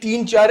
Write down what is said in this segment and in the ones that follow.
3-4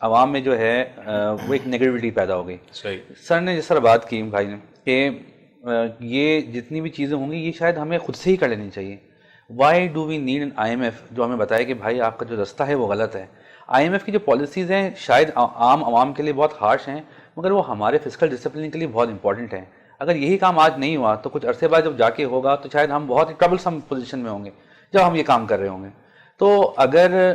عوام میں جو ہے وہ ایک نیگیٹیوٹی پیدا ہو گئی. صحیح. سر نے جس طرح بات کی بھائی نے کہ یہ جتنی بھی چیزیں ہوں گی یہ شاید ہمیں خود سے ہی کر لینی چاہیے. Why do we need an IMF جو ہمیں بتائے کہ بھائی آپ کا جو رستہ ہے وہ غلط ہے. IMF کی جو پالیسیز ہیں شاید عام عوام کے لیے بہت ہارش ہیں مگر وہ ہمارے فسکل ڈسپلن کے لیے بہت امپورٹنٹ ہیں. اگر یہی کام آج نہیں ہوا تو کچھ عرصے بعد جب جا کے ہوگا تو شاید ہم بہت ہی ٹربلسم پوزیشن میں ہوں گے جب ہم یہ کام کر رہے ہوں گے. تو اگر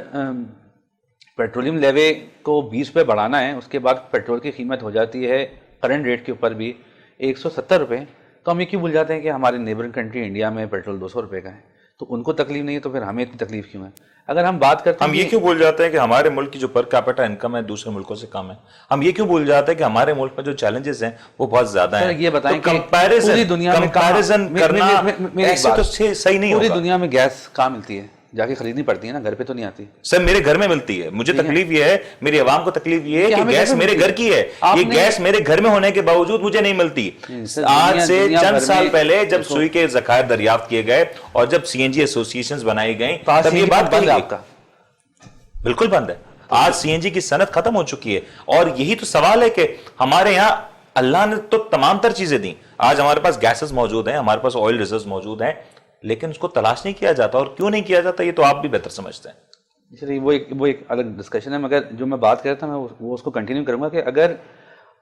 پیٹرولیم لیوے کو 20 روپے بڑھانا ہے, اس کے بعد پیٹرول کی قیمت ہو جاتی ہے کرنٹ ریٹ کے اوپر بھی 170 روپے, تو ہم یہ کیوں بھول جاتے ہیں کہ ہمارے نیبرنگ کنٹری انڈیا میں پیٹرول 200 روپے کا ہے. تو ان کو تکلیف نہیں ہے تو پھر ہمیں اتنی تکلیف کیوں ہے؟ اگر ہم بات کرتے ہیں ہم یہ کیوں بھول جاتے ہیں کہ ہمارے ملک کی جو پر کیپٹا انکم ہے دوسرے ملکوں سے کم ہے. ہم یہ کیوں بھول جاتے ہیں کہ ہمارے ملک میں جو چیلنجز ہیں وہ بہت زیادہ ہیں. یہ بتائیں کہ پوری دنیا میں کمپیریزن کرنا ایسے تو صحیح نہیں ہوگا. پوری دنیا میں گیس کہاں ملتی ہے؟ جا کے خریدنی پڑتی ہے نا, گھر پہ تو نہیں آتی. سر میرے گھر میں ملتی ہے, مجھے تکلیف یہ ہے, میری عوام کو تکلیف یہ ہے کہ گیس میرے گھر کی ہے, یہ گیس میرے گھر میں ہونے کے باوجود مجھے نہیں ملتی. آج سے چند سال پہلے جب سوئی کے ذخائر دریافت کیے گئے اور جب CNG ایسوسیشنز بنائی گئیں تب یہ بات بند ہے. آپ کا بالکل بند ہے. آج CNG کی صنعت ختم ہو چکی ہے اور یہی تو سوال ہے کہ ہمارے یہاں اللہ نے تو تمام تر چیزیں دیں. آج ہمارے پاس گیسز موجود ہیں, ہمارے پاس آئل ریزروز موجود ہیں, لیکن اس کو تلاش نہیں کیا جاتا. اور کیوں نہیں کیا جاتا یہ تو آپ بھی بہتر سمجھتے ہیں. چلیے وہ ایک الگ ڈسکشن ہے, مگر جو میں بات کر رہا تھا میں وہ اس کو کنٹینیو کروں گا کہ اگر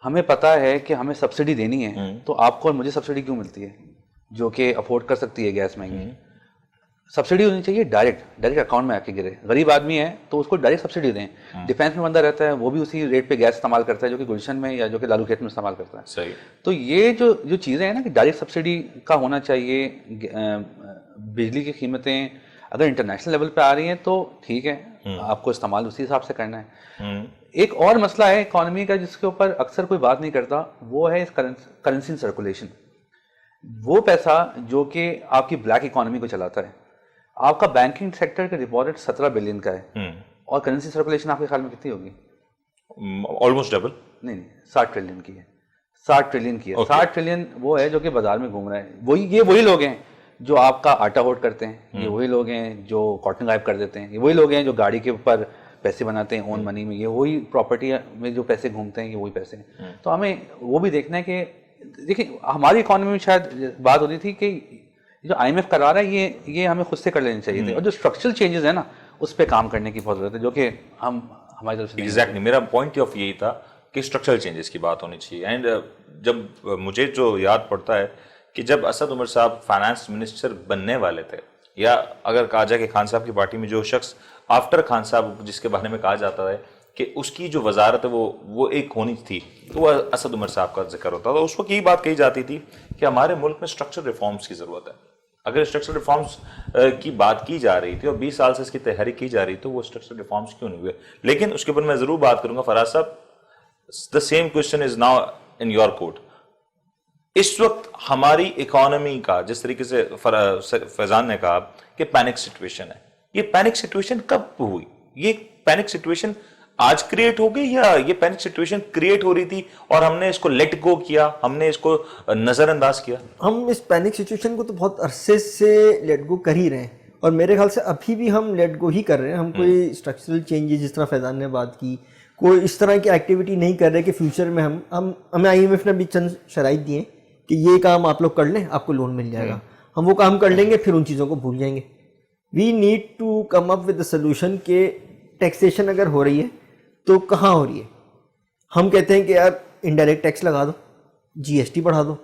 ہمیں پتہ ہے کہ ہمیں سبسڈی دینی ہے تو آپ کو اور مجھے سبسڈی کیوں ملتی ہے جو کہ افورڈ کر سکتی ہے گیس مہنگی؟ سبسڈی ہونی چاہیے ڈائریکٹ اکاؤنٹ میں آ کے گرے. غریب آدمی ہے تو اس کو ڈائریکٹ سبسڈی دیں. ڈیفینس میں بندہ رہتا ہے وہ بھی اسی ریٹ پہ گیس استعمال کرتا ہے جو کہ گلشن میں یا جو کہ لالو کھیت میں استعمال کرتا ہے. صحیح. تو یہ جو چیزیں ہیں نا کہ ڈائریکٹ سبسڈی کا ہونا چاہیے. بجلی کی قیمتیں اگر انٹرنیشنل لیول پہ آ رہی ہیں تو ٹھیک ہے, آپ کو استعمال اسی حساب سے کرنا ہے. ایک اور مسئلہ ہے اکانومی کا جس کے اوپر اکثر کوئی بات نہیں کرتا, وہ ہے کرنسی سرکولیشن. وہ پیسہ جو کہ آپ کی بلیک اکانومی کو چلاتا ہے. آپ کا بینکنگ سیکٹر کا ڈپازٹ 17 بلین کا ہے اور کرنسی سرکولیشن آپ کے خیال میں کتنی ہوگی؟ Almost double. نہیں 60 ٹریلین کی ہے. 60 ٹریلین کی ہے. 60 ٹریلین وہ ہے جو کہ بازار میں گھوم رہا ہے. یہ وہی لوگ ہیں جو آپ کا آٹا ہوٹ کرتے ہیں, یہ وہی لوگ ہیں جو کاٹن غائب کر دیتے ہیں, یہ وہی لوگ ہیں جو گاڑی کے اوپر پیسے بناتے ہیں اون منی میں, یہ وہی پراپرٹی میں جو پیسے گھومتے ہیں یہ وہی پیسے ہیں. تو ہمیں وہ بھی دیکھنا ہے کہ دیکھیں ہماری اکانومی میں شاید بات ہوتی تھی کہ جو IMF کرا رہا ہے یہ ہمیں خود سے کر لینی چاہیے تھے, اور جو اسٹرکچرل چینجز ہیں نا اس پہ کام کرنے کی بہت ضرورت ہے جو کہ ہم ہماری طرف سے ایگزیکٹلی میرا پوائنٹ آف یہی تھا کہ اسٹرکچرل چینجز کی بات ہونی چاہیے. اینڈ جب مجھے جو یاد پڑتا ہے کہ جب اسد عمر صاحب فائنانس منسٹر بننے والے تھے, یا اگر کہا جائے کہ خان صاحب کی پارٹی میں جو شخص آفٹر خان صاحب جس کے بارے میں کہا جاتا ہے کہ اس کی جو وزارت ہے وہ ایک ہونی تھی تو وہ اسد عمر صاحب کا ذکر ہوتا تھا. اس وقت یہی بات کہی جاتی تھی کہ ہمارے ملک میں اسٹرکچرل ریفارمز کی ضرورت ہے. اگر اسٹرکچرل ریفارمز کی بات کی جا رہی تھی اور 20 سال سے اس کی تحریک کی جا رہی تو وہ اسٹرکچرل ریفارمز کیوں نہیں ہوئے؟ لیکن اس کے اوپر میں ضرور بات کروں گا. فراز صاحب, the same question is now in your court. اس وقت ہماری اکانومی کا جس طریقے سے فیضان نے کہا کہ پینک سچویشن ہے, یہ پینک سچویشن کب ہوئی؟ یہ پینک سچویشن آج کریٹ ہو گئی یا یہ پینک سچویشن کریٹ ہو رہی تھی اور ہم نے اس کو لیٹ گو کیا, ہم نے اس کو نظر انداز کیا؟ ہم اس پینک سچویشن کو تو بہت عرصے سے لیٹ گو کر ہی رہے ہیں اور میرے خیال سے ابھی بھی ہم لیٹ گو ہی کر رہے ہیں. ہم کوئی اسٹرکچرل چینجز جس طرح فیضان نے بات کی کوئی اس طرح کی ایکٹیویٹی نہیں کر رہے کہ فیوچر میں ہمیں IMF نے بھی چند شرائط دی ہیں کہ یہ کام آپ لوگ کر لیں آپ کو لون مل جائے گا. ہم وہ کام کر لیں گے پھر ان چیزوں کو بھول جائیں گے. We need to come up with a solution کہ ٹیکسیشن اگر ہو رہی ہے تو کہاں ہو رہی ہے. ہم کہتے ہیں کہ یار انڈائریکٹ ٹیکس لگا دو, GST بڑھا دو,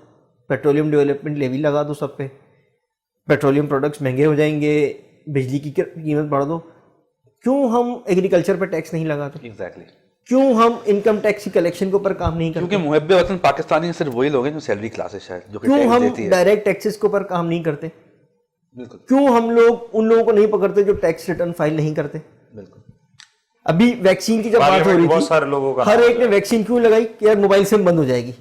پیٹرولیم ڈیولپمنٹ لیوی لگا دو سب پہ, پیٹرولیم پروڈکٹس مہنگے ہو جائیں گے, بجلی کی قیمت بڑھا دو. کیوں ہم ایگریکلچر پہ ٹیکس نہیں لگاتے؟ ایگزیکٹلی. کیوں ہم انکم ٹیکس کی کلیکشن کے اوپر کام نہیں کرتے؟ کیونکہ محب وطن پاکستانی صرف وہی لوگ ہیں جو سیلری کلاس ہے شاید جو کیوں ہم ڈائریکٹ ٹیکسز کے اوپر کام نہیں کرتے؟ بالکل. کیوں ہم لوگ ان لوگوں کو نہیں پکڑتے جو ٹیکس ریٹرن فائل نہیں کرتے؟ بالکل. ابھی ویکسین کی جب بات ہو رہی بہت سارے لوگوں کا ہر ایک نے ویکسین کیوں لگائی کہ یار موبائل سم بند ہو جائے گی.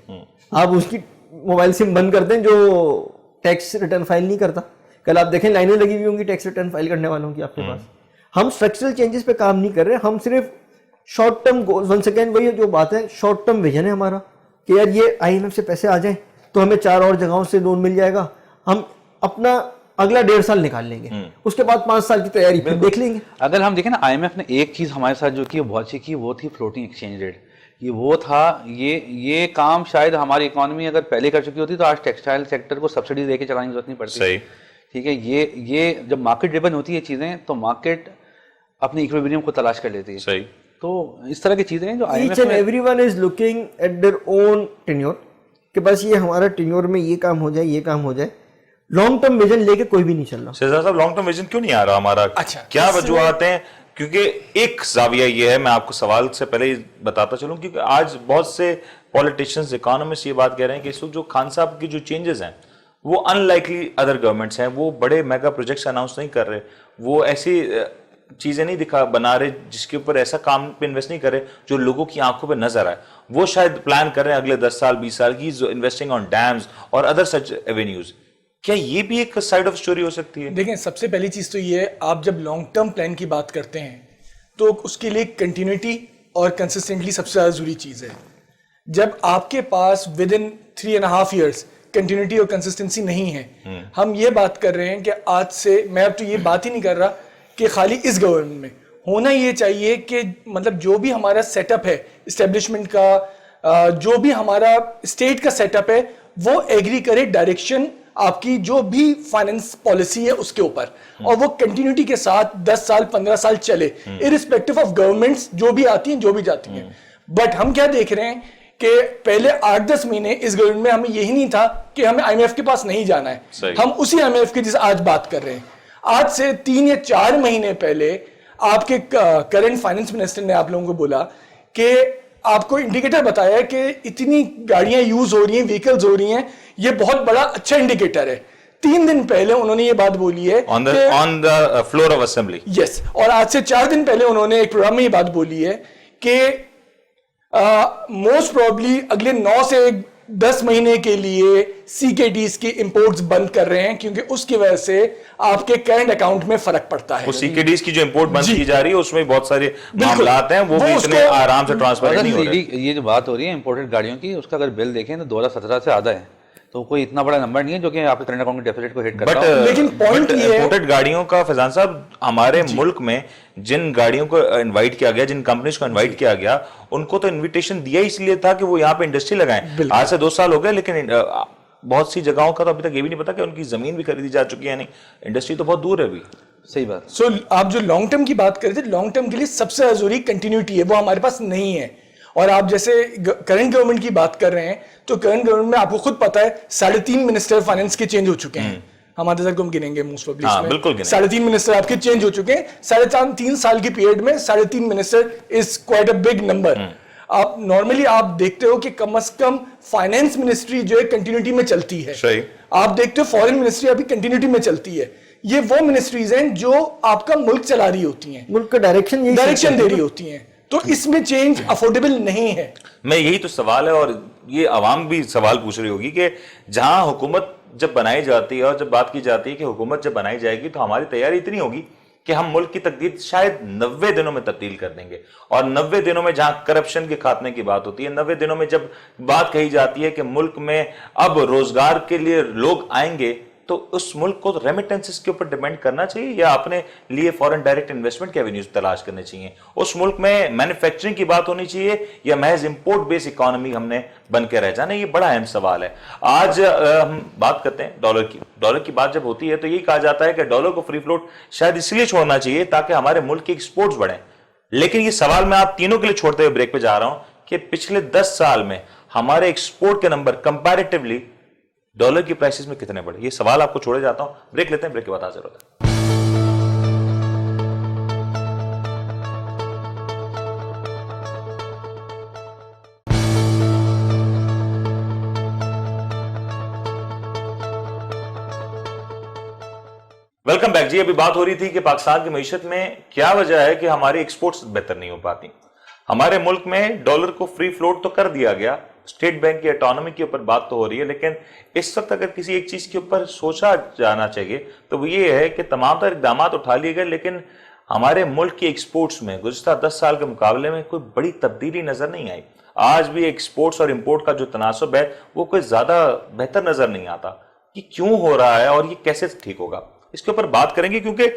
آپ اس کی موبائل سم بند کر دیں جو ٹیکس ریٹرن فائل نہیں کرتا. کل آپ دیکھیں لائنیں لگی ہوئی ہوں گی ٹیکس ریٹرن فائل کرنے والوں کی آپ کے پاس. ہم اسٹرکچرل چینجز پہ کام نہیں کر رہے, ہم صرف short term goals. One second وہی جو بات ہے شارٹ ٹرم ویژن ہے ہمارا کہ یار یہ IMF سے پیسے آ جائیں تو ہمیں 4 اور جگہوں سے لون مل جائے گا. ہم اپنا اگلا 1.5 سال نکال لیں گے, اس کے بعد 5 سال کی تیاری پھر دیکھ لیں گے. اگر ہم دیکھیں نا IMF نے ایک چیز ہمارے ساتھ جو کی وہ بہت اچھی کی, وہ تھی فلوٹنگ ایکسچینج ریٹ. یہ وہ تھا, یہ کام شاید ہماری اکانومی اگر پہلے کر چکی ہوتی تو آج ٹیکسٹائل سیکٹر کو سبسڈی دے کے چلانے کی ضرورت نہیں پڑتی. صحیح, ٹھیک ہے. یہ جب مارکیٹ ڈریون ہوتی ہے چیزیں تو مارکیٹ اپنی ایکویبریم کو تلاش کر لیتی ہے. صحیح. تو اس طرح کی چیزیں ہیں جو each and every one is looking at their own tenure, کہ بس یہ ہمارا ٹینیور میں یہ کام ہو جائے, یہ کام ہو جائے. لانگ ٹرم ویژن لے کے کوئی بھی نہیں چل رہا. شہزاد صاحب, لانگ ٹرم ویژن کیوں نہیں آ رہا ہمارا؟ کیا وجوہات ہیں؟ کیونکہ ایک زاویہ یہ ہے, میں آپ کو سوال سے پہلے ہی بتاتا چلوں, کیونکہ آج بہت سے پولیٹیشینز, اکانومسٹ یہ بات کہہ رہے ہیں کہ اس وقت جو خان صاحب کی جو چینجز ہیں وہ ان لائکلی ادر گورنمنٹس ہیں, وہ بڑے میگا پروجیکٹس اناؤنس نہیں کر رہے, وہ ایسی چیزیں نہیں بنا رہے جس کے اوپر ایسا کام پہ انویسٹ نہیں کر رہے جو لوگوں کی آنکھوں پہ نظر آئے. وہ شاید پلان کر رہے ہیں اگلے 10 سال 20 سال کی انویسٹنگ آن ڈیمز اور ادر سچ ایونیوز. کیا یہ بھی ایک سائڈ آف اسٹوری ہو سکتی ہے؟ دیکھیں, سب سے پہلی چیز تو یہ ہے, آپ جب لانگ ٹرم پلان کی بات کرتے ہیں تو اس کے لیے کنٹینیوٹی اور کنسسٹنٹلی سب سے زیادہ ضروری چیز ہے. جب آپ کے پاس ود ان 3.5 years کنٹینیوٹی اور کنسسٹنسی نہیں ہے, ہم یہ بات کر رہے ہیں کہ آج سے, میں اب تو یہ بات ہی نہیں کر رہا کہ خالی اس گورنمنٹ میں ہونا یہ چاہیے کہ مطلب جو بھی ہمارا سیٹ اپ ہے اسٹیبلشمنٹ کا, جو بھی ہمارا اسٹیٹ کا سیٹ اپ ہے, وہ ایگری کرے ڈائریکشن آپ کی جو بھی فائنینس پالیسی ہے اس کے اوپر, اور وہ کنٹینیوٹی کے ساتھ 10 سال 15 سال چلے, ارسپیکٹو آف گورنمنٹس جو بھی آتی ہیں جو بھی جاتی ہیں. بٹ ہم کیا دیکھ رہے ہیں کہ پہلے 8-10 مہینے اس گورنمنٹ میں ہمیں یہی نہیں تھا کہ ہمیں IMF کے پاس نہیں جانا ہے, ہم اسی IMF کی جس آج بات کر رہے ہیں. آج سے 3 یا 4 مہینے پہلے آپ کے کرنٹ فائنینس منسٹر نے آپ لوگوں کو بولا کہ آپ کو انڈیکیٹر بتایا ہے کہ اتنی گاڑیاں یوز ہو رہی ہیں, ویکلز ہو رہی ہیں, یہ بہت بڑا اچھا انڈیکیٹر ہے. 3 دن پہلے انہوں نے یہ بات بولی ہے آن دا فلور آف اسمبلی. یس, اور آج سے 4 دن پہلے انہوں نے ایک پروگرام میں یہ بات بولی ہے کہ موسٹ پروبلی اگلے 9 سے 10 مہینے کے لیے CKDs کے امپورٹس بند کر رہے ہیں, کیونکہ اس کی وجہ سے آپ کے کرنٹ اکاؤنٹ میں فرق پڑتا ہے. وہ CKDs کی جو امپورٹ بند کی جا رہی ہے اس میں بہت سارے معاملات ہیں, وہ بھی اتنے آرام سے ٹرانسپیرنٹ نہیں ہو رہے. یہ جو بات ہو رہی ہے امپورٹڈ گاڑیوں کی, اس کا اگر بل دیکھیں تو 2017 سے آدھا ہے, تو کوئی اتنا بڑا نمبر نہیں ہے جو کہ آپ کے کرنٹ اکاؤنٹ کے ڈیفیسٹ کو ہٹ کرتا ہے. لیکن پوائنٹ یہ ہے امپورٹڈ گاڑیوں کا, فیضان صاحب, ہمارے ملک میں جن گاڑیوں کو انوائٹ کیا گیا, جن کمپنیز کو انوائٹ کیا گیا, ان کو تو انویٹیشن دیا اس لیے تھا کہ وہ یہاں پہ انڈسٹری لگائیں. آج سے 2 سال ہو گئے, لیکن بہت سی جگہوں کا تو ابھی تک یہ بھی نہیں پتا کہ ان کی زمین بھی خریدی جا چکی ہے نہیں, انڈسٹری تو بہت دور ہے ابھی. صحیح بات. سو آپ جو لانگ ٹرم کی بات کر رہے تھے, لانگ ٹرم کے لیے سب سے ضروری کنٹینیوٹی ہے, وہ ہمارے پاس نہیں ہے. اور آپ جیسے کرنٹ گورنمنٹ کی بات کر رہے ہیں, تو کرنٹ گورنمنٹ میں آپ کو خود پتا ہے 3.5 منسٹر فائنینس کے چینج ہو چکے ہیں. ہمارے سر کو ہم گنیں گے موسٹ پبلک میں 3.5 منسٹر آپ کے چینج ہو چکے ہیں. 3.5 سال کی پیریڈ میں 3.5 minister is quite a big number. آپ نارملی آپ دیکھتے ہو کہ کم از کم فائنینس منسٹری جو ہے کنٹینیوٹی میں چلتی ہے. آپ دیکھتے ہو فورن منسٹری ابھی کنٹینیوٹی میں چلتی ہے. یہ وہ منسٹریز ہیں جو آپ کا ملک چلا رہی ہوتی ہیں, ملک کا ڈائریکشن دے رہی ہوتی ہیں, تو اس میں چینج افورڈیبل نہیں ہے. میں یہی تو سوال ہے, اور یہ عوام بھی سوال پوچھ رہی ہوگی کہ جہاں حکومت جب بنائی جاتی ہے اور جب بات کی جاتی ہے کہ حکومت جب بنائی جائے گی تو ہماری تیاری اتنی ہوگی کہ ہم ملک کی تقدیر شاید 90 دنوں میں تبدیل کر دیں گے. اور 90 دنوں میں جہاں کرپشن کے خاتمے کی بات ہوتی ہے, 90 دنوں میں جب بات کہی جاتی ہے کہ ملک میں اب روزگار کے لیے لوگ آئیں گے, تو اس ملک کو ریمیٹنسز کے اوپر ڈیپینڈ کرنا چاہیے یا اپنے لیے فورن ڈائریکٹ انویسٹمنٹ کے ایونیوز تلاش کرنے چاہیے. اس ملک میں مینوفیکچرنگ کی بات ہونی چاہیے یا محض امپورٹ بیس اکانومی ہم نے بن کے رہ جانا. یہ بڑا اہم سوال ہے. آج ہم بات کرتے ہیں ڈالر کی. ڈالر کی بات جب ہوتی ہے تو یہی کہا جاتا ہے کہ ڈالر کو فری فلوٹ شاید اس لیے چھوڑنا چاہیے تاکہ ہمارے ملک کے ایکسپورٹس بڑھیں. لیکن یہ سوال میں آپ تینوں کے لیے چھوڑتے ہوئے بریک پہ جا رہا ہوں کہ پچھلے 10 سال میں ہمارے ایکسپورٹ کے نمبر کمپیریٹیولی ڈالر کی پرائسز میں کتنے بڑھے. یہ سوال آپ کو چھوڑے جاتا ہوں. بریک لیتے ہیں, بریک کے بعد حاضر ہوتا ہے. ویلکم بیک جی. ابھی بات ہو رہی تھی کہ پاکستان کی معیشت میں کیا وجہ ہے کہ ہماری ایکسپورٹس بہتر نہیں ہو پاتی. ہمارے ملک میں ڈالر کو فری فلوٹ تو کر دیا گیا, اسٹیٹ بینک کی اٹانومی کے اوپر بات تو ہو رہی ہے, لیکن اس وقت اگر کسی ایک چیز کے اوپر سوچا جانا چاہیے تو وہ یہ ہے کہ تمام تر اقدامات اٹھا لیے گئے, لیکن ہمارے ملک کی ایکسپورٹس میں گزشتہ 10 سال کے مقابلے میں کوئی بڑی تبدیلی نظر نہیں آئی. آج بھی ایکسپورٹس اور امپورٹ کا جو تناسب ہے وہ کوئی زیادہ بہتر نظر نہیں آتا. کہ کیوں ہو رہا ہے اور یہ کیسے ٹھیک ہوگا. اس کے اوپر بات کریں گے کیونکہ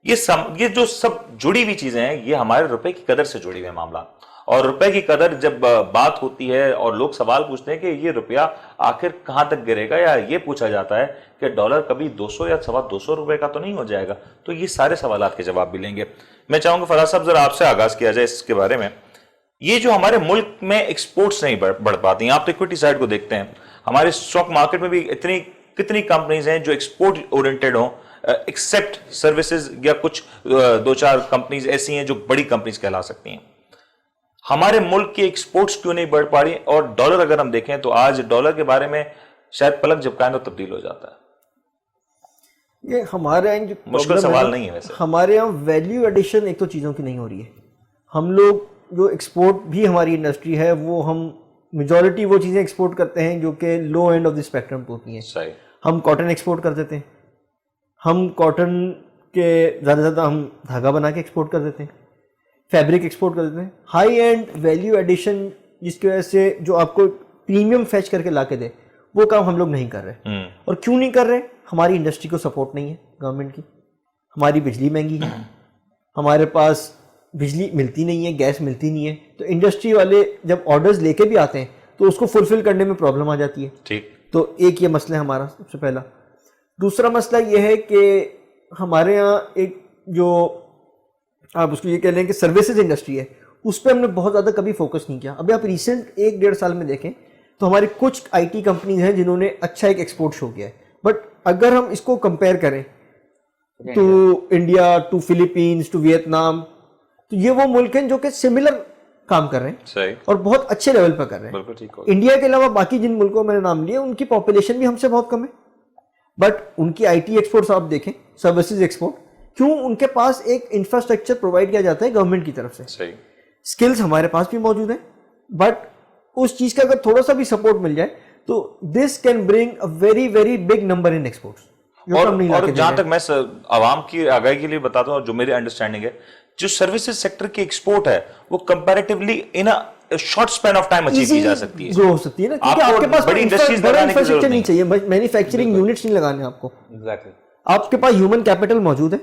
یہ جو سب جڑی ہوئی چیزیں ہیں یہ ہمارے روپے کی قدر سے جڑی ہوئے معاملات. اور روپے کی قدر جب بات ہوتی ہے اور لوگ سوال پوچھتے ہیں کہ یہ روپیہ آخر کہاں تک گرے گا, یا یہ پوچھا جاتا ہے کہ ڈالر کبھی 200 یا 250 روپے کا تو نہیں ہو جائے گا, تو یہ سارے سوالات کے جواب بھی لیں گے. میں چاہوں گا فراز صاحب ذرا آپ سے آغاز کیا جائے اس کے بارے میں. یہ جو ہمارے ملک میں ایکسپورٹس نہیں بڑھ پاتی ہیں, آپ تو اکویٹی سائڈ کو دیکھتے ہیں, ہمارے اسٹاک مارکیٹ میں بھی کتنی کمپنیز ہیں جو ایکسپورٹ اورینٹیڈ ہوں, ایکسپٹ سروسز یا کچھ 2-4 کمپنیز ایسی ہیں جو بڑی کمپنیز کہلا سکتی ہیں. ہمارے ملک کی ایکسپورٹس کیوں نہیں بڑھ پا رہی؟ اور ڈالر اگر ہم دیکھیں تو آج ڈالر کے بارے میں شاید پلک جھپکائیں تو تبدیل ہو جاتا ہے. یہ ہمارے یہاں جو مشکل سوال نہیں ہے ویسے. ہمارے یہاں ویلیو ایڈیشن ایک تو چیزوں کی نہیں ہو رہی ہے. ہم لوگ جو ایکسپورٹ بھی ہماری انڈسٹری ہے وہ ہم میجورٹی وہ چیزیں ایکسپورٹ کرتے ہیں جو کہ لو اینڈ آف دی اسپیکٹرم پہ ہوتی ہیں. صحیح. ہم کاٹن ایکسپورٹ کر دیتے ہیں, ہم کاٹن کے زیادہ سے زیادہ ہم دھاگا بنا کے ایکسپورٹ کر دیتے ہیں, فیبرک ایکسپورٹ کر دیتے ہیں. ہائی اینڈ ویلیو ایڈیشن جس کی وجہ سے جو آپ کو پریمیم فیچ کر کے لا کے دے, وہ کام ہم لوگ نہیں کر رہے. اور کیوں نہیں کر رہے؟ ہماری انڈسٹری کو سپورٹ نہیں ہے گورنمنٹ کی, ہماری بجلی مہنگی ہے, ہمارے پاس بجلی ملتی نہیں ہے, گیس ملتی نہیں ہے, تو انڈسٹری والے جب آرڈرز لے کے بھی آتے ہیں تو اس کو فلفل کرنے میں پرابلم آ جاتی ہے. ٹھیک. تو ایک یہ مسئلہ ہے ہمارا سب سے پہلا. دوسرا مسئلہ یہ ہے کہ ہمارے یہاں ایک جو آپ اس کو یہ کہہ لیں کہ سروسز انڈسٹری ہے, اس پہ ہم نے بہت زیادہ کبھی فوکس نہیں کیا. ابھی آپ ریسنٹ 1-1.5 سال میں دیکھیں تو ہماری کچھ آئی ٹی کمپنیز ہیں جنہوں نے اچھا ایک ایکسپورٹ شو کیا ہے, بٹ اگر ہم اس کو کمپیئر کریں to India, to Philippines, to Vietnam, تو یہ وہ ملک ہیں جو کہ سملر کام کر رہے ہیں. صحیح. اور بہت اچھے لیول پہ کر رہے ہیں. بالکل ٹھیک. انڈیا کے علاوہ باقی جن ملکوں میں نے نام لیے ان کی پاپولیشن بھی ہم سے بہت کم ہے, بٹ ان کی آئی ٹی ایکسپورٹس آپ دیکھیں, سروسز ایکسپورٹ, کیوں؟ ان کے پاس ایک انفراسٹرکچر پرووائڈ کیا جاتا ہے گورنمنٹ کی طرف سے. صحیح. اسکلز ہمارے پاس بھی موجود ہیں, بٹ اس چیز کا اگر تھوڑا سا بھی سپورٹ مل جائے تو this can bring a very very big number in exports. اور جہاں تک میں عوام کی آگاہی کے لیے بتاتا ہوں, جو میری انڈرسٹینڈنگ ہے, جو سروسز سیکٹر کی ایکسپورٹ ہے وہ comparatively in short span of time achieve کی جا سکتی ہے. گرو ہو سکتی ہے نا, کیونکہ آپ کے پاس بڑی انڈسٹریز بڑا لگانے کی ضرورت انفراسٹرکچر نہیں چاہیے, مینوفیکچرنگ یونٹس نہیں لگانے آپ کو. ایگزیکٹلی. آپ کے پاس ہیومن کیپٹل موجود ہے,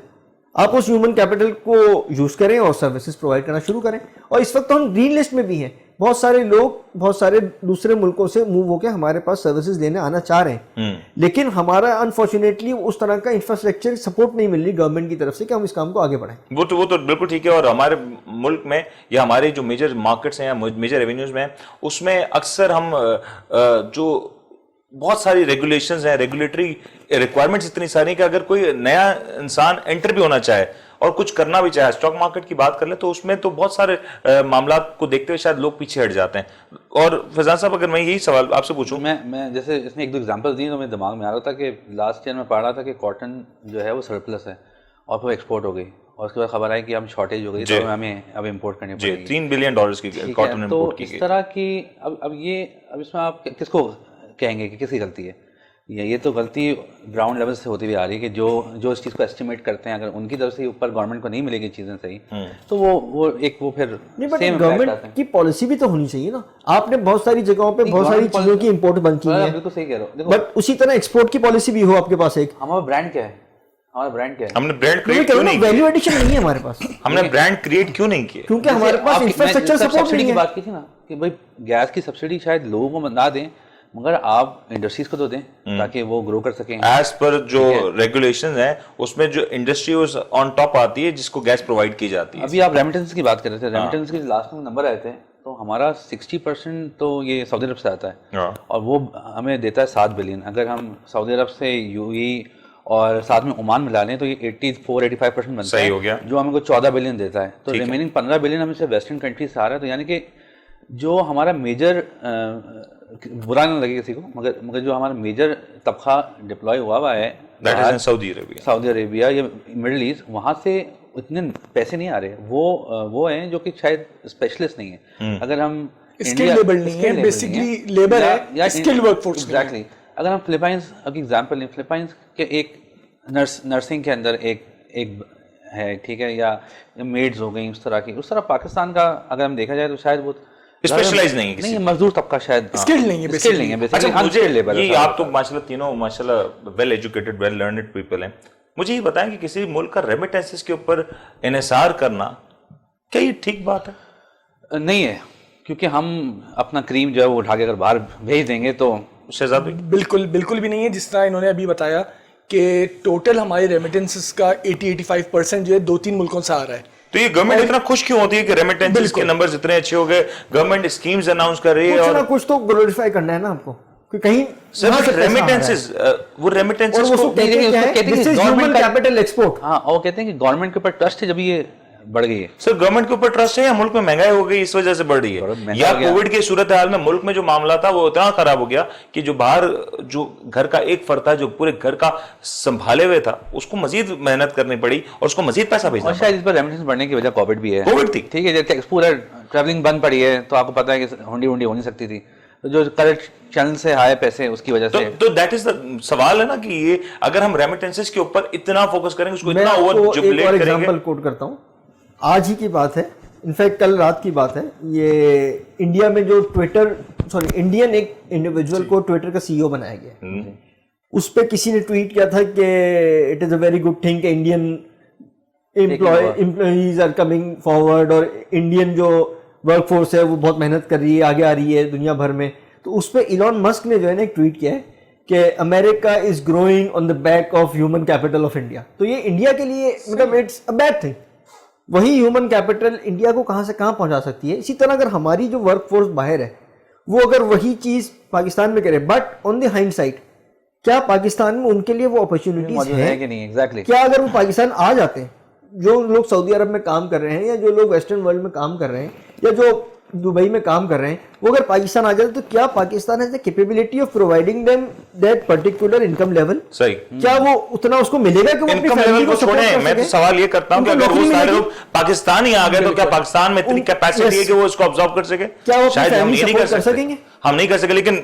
آپ اس ہیومن کیپٹل کو یوز کریں اور سروسز پرووائڈ کرنا شروع کریں. اور اس وقت ہم گرین لسٹ میں بھی ہیں, بہت سارے لوگ بہت سارے دوسرے ملکوں سے موو ہو کے ہمارے پاس سروسز لینے آنا چاہ رہے ہیں, لیکن ہمارا انفارچونیٹلی اس طرح کا انفراسٹرکچر سپورٹ نہیں مل رہی گورنمنٹ کی طرف سے کہ ہم اس کام کو آگے بڑھائیں. وہ تو بالکل ٹھیک ہے. اور ہمارے ملک میں یا ہمارے جو میجر مارکیٹس ہیں یا میجر ریونیوز میں, اس میں اکثر ہم جو بہت ساری ریگولیشنز ہیں, ریگولیٹری ریکوائرمنٹس اتنی ساری کہ اگر کوئی نیا انسان انٹر بھی ہونا چاہے اور کچھ کرنا بھی چاہے, اسٹاک مارکیٹ کی بات کر لیں تو اس میں تو بہت سارے معاملات کو دیکھتے ہوئے شاید لوگ پیچھے ہٹ جاتے ہیں. اور فیضان صاحب اگر میں یہی سوال آپ سے پوچھوں, میں جیسے اس میں 1-2 ایگزامپل دی تو میرے دماغ میں آ رہا تھا کہ لاسٹ ایئر میں پڑھ رہا تھا کہ کاٹن جو ہے وہ سرپلس ہے اور پھر ایکسپورٹ ہو گئی, اور اس کے بعد خبر آئی کہ ہم شارٹیج ہو گئی تو ہمیں اب امپورٹ کرنی پڑے گی. $3 بلین کی کاٹن امپورٹ کی گئی. تو اس طرح کی اب اس میں آپ کس کو کہیں گے کہ کس کی غلطی ہے؟ یہ تو غلطی گراؤنڈ لیول سے ہوتی ہوئی آ رہی ہے کہ جو اس چیز کو ایسٹیمیٹ کرتے ہیں, اگر ان کی طرف سے اوپر گورنمنٹ کو نہیں ملے گی چیزیں صحیح, تو وہ پھر گورنمنٹ کی پالیسی بھی تو ہونی چاہیے نا. آپ نے بہت ساری جگہوں پہ بہت ساری چیزوں کی امپورٹ بند کی ہے, بالکل صحیح کہہ رہے ہو, بٹ اسی طرح ایکسپورٹ کی پالیسی بھی ہو آپ کے پاس. ایک ہمارا برانڈ کیا ہے, ہمارا برانڈ کیا ہے, ہم نے برانڈ کریٹ کیوں نہیں, ویلیو ایڈیشن نہیں ہے ہمارے پاس, ہم نے برانڈ کریٹ کیوں نہیں کیا؟ کیونکہ ہمارے پاس انفراسٹرکچر سپورٹ نہیں ہے. بات کی تھی نا کہ بھائی گیس کی سبسڈی شاید لوگوں کو نہ دیں, مگر آپ انڈسٹریز کو تو دیں تاکہ وہ گرو کر سکیں. ایز پر جو ریگولیشنز ہیں اس میں جو انڈسٹری آن ٹاپ آتی ہے جس کو گیس پرووائڈ کی جاتی ہے. ابھی آپ ریمیٹنس کی بات کر رہے تھے, ریمیٹنس کے لاسٹ میں نمبر آئے تھے تو ہمارا 60% تو یہ سعودی عرب سے آتا ہے, اور وہ ہمیں دیتا ہے 7 بلین. اگر ہم سعودی عرب سے UAE اور ساتھ میں عمان ملا لیں تو یہ 84-85% بنتا ہے, ہو گیا, جو ہمیں کو 14 بلین دیتا ہے. تو ریمیننگ 15 بلین ہمیں سے ویسٹرن کنٹریز سے آ رہا ہے. تو یعنی کہ جو ہمارا میجر, برا نہ لگے کسی کو, مگر جو ہمارا میجر طبقہ ڈپلوائے ہوا ہے سعودی عربیہ یا مڈل ایسٹ, وہاں سے اتنے پیسے نہیں آ رہے. وہ ہیں جو کہ شاید اسپیشلسٹ نہیں ہیں. اگر ہم اگر ہم فلپائنس کی ایگزامپل لیں, فلپائنس کے ایک نرسنگ کے اندر ایک ہے, ٹھیک ہے, یا میڈز ہو گئیں اس طرح پاکستان کا اگر ہم دیکھا جائے تو شاید وہ اسپیشلائز نہیں ہے کسی. نہیں مزدور طبقہ شاید اسکلڈ نہیں ہے اسکلڈ نہیں ہے اچھا بیسیکلی مجھے انسکلڈ لیبر. یہ آپ تو ماشاءاللہ تینوں ماشاءاللہ well educated well learned people ہیں, مجھے یہ بتائیں کہ کسی ملک کا ریمیٹنسز کے اوپر انحصار کرنا کیا یہ ٹھیک بات ہے؟ نہیں ہے, کیونکہ ہم اپنا کریم جو ہے وہ اٹھا کے اگر باہر بھیج دیں گے تو شہزاد بالکل بالکل بھی نہیں ہے. جس طرح انہوں نے ابھی بتایا کہ ٹوٹل ہمارے ریمیٹنسز کا 80-85% جو ہے 2-3 ملکوں سے آ رہا ہے. تو یہ گورنمنٹ اتنا خوش کیوں ہوتی ہے کہ ریمیٹنسز کے نمبرز اتنے اچھے ہو گئے, گورنمنٹ اسکیمز اناؤنس کر رہی ہے کچھ نہ کچھ تو گلوریفائی کرنا ہے نا آپ کو کہ کہیں ریمیٹنسز وہ ریمیٹنسز کو ہیومن کیپٹل ایکسپورٹ. ہاں وہ کہتے ہیں کہ گورنمنٹ کے اوپر ٹرسٹ ہے جب یہ بڑھ گئی ہے. سر گورنمنٹ کے اوپر ٹرسٹ ہے یا ملک میں مہنگائی ہو گئی اس وجہ سے بڑھ رہی ہے, یا کووڈ کی صورتحال میں ملک میں جو معاملہ تھا وہ اتنا خراب ہو گیا کہ جو باہر جو گھر کا ایک فرد تھا جو پورے گھر کا سنبھالے ہوئے تھا اس کو مزید محنت کرنی پڑی اور اس کو مزید پیسہ بھیجنا اور شاید اس پر ریمیٹنس بڑھنے کی وجہ کووڈ بھی ہے. کووڈ تھی ٹھیک ہے, جیسے پورا ٹریولنگ بند پڑی ہے تو آپ کو پتا ہے کہ ہنڈی ہو نہیں سکتی تھی, جو کریکٹ چینل سے آئے پیسے اس کی وجہ سے. تو دیٹ از سوال ہے نا کہ یہ اگر ہم ریمیٹنسز کے اوپر اتنا فوکس کریں گے, اس کو اتنا اوور جبلیٹ کریں گے. ایگزامپل کوٹ کرتا ہوں, آج ہی کی بات ہے, انفیکٹ کل رات کی بات ہے, یہ انڈیا میں جو انڈین ایک انڈیویجول کو ٹویٹر کا سی ای او بنایا گیا, اس پہ کسی نے ٹویٹ کیا تھا کہ it is a very good thing کہ Indian employees are coming forward, اور انڈین جو ورک فورس ہے وہ بہت محنت کر رہی ہے, آگے آ رہی ہے دنیا بھر میں. تو اس پہ ایلون مسک نے جو ہے نا ایک ٹویٹ کیا ہے کہ America is growing on the back of human capital of India. تو یہ انڈیا کے لیے مطلب اٹس اے بیڈ تھنگ. وہی ہیومن کیپٹل انڈیا کو کہاں سے کہاں پہنچا سکتی ہے. اسی طرح اگر ہماری جو ورک فورس باہر ہے وہ اگر وہی چیز پاکستان میں کرے, but on the hind side کیا پاکستان میں ان کے لیے وہ اپرچونیٹیز ہیں کہ نہیں؟ ایگزیکٹلی کیا اگر وہ پاکستان آ جاتے ہیں, جو لوگ سعودی عرب میں کام کر رہے ہیں یا جو لوگ ویسٹرن ورلڈ میں کام کر رہے ہیں یا جو دبئی میں کام کر رہے ہیں, وہ اگر پاکستان آ جاتے تو کیا Pakistan has the capability of providing them that particular income level? صحیح, کیا وہ اتنا اس کو ملے گا کہ وہ اپنی فیملی کو سپورٹ کر سکیں؟ میں تو سوال یہ کرتا ہوں کہ اگر وہ سارے لوگ پاکستان ہی آ گئے تو کیا پاکستان میں اتنی کیپیسٹی ہے کہ وہ اس کو ابزارو کر سکے؟ کیا وہ شاید ہم یہ نہیں کر سکیں گے, ہم نہیں کر سکے. لیکن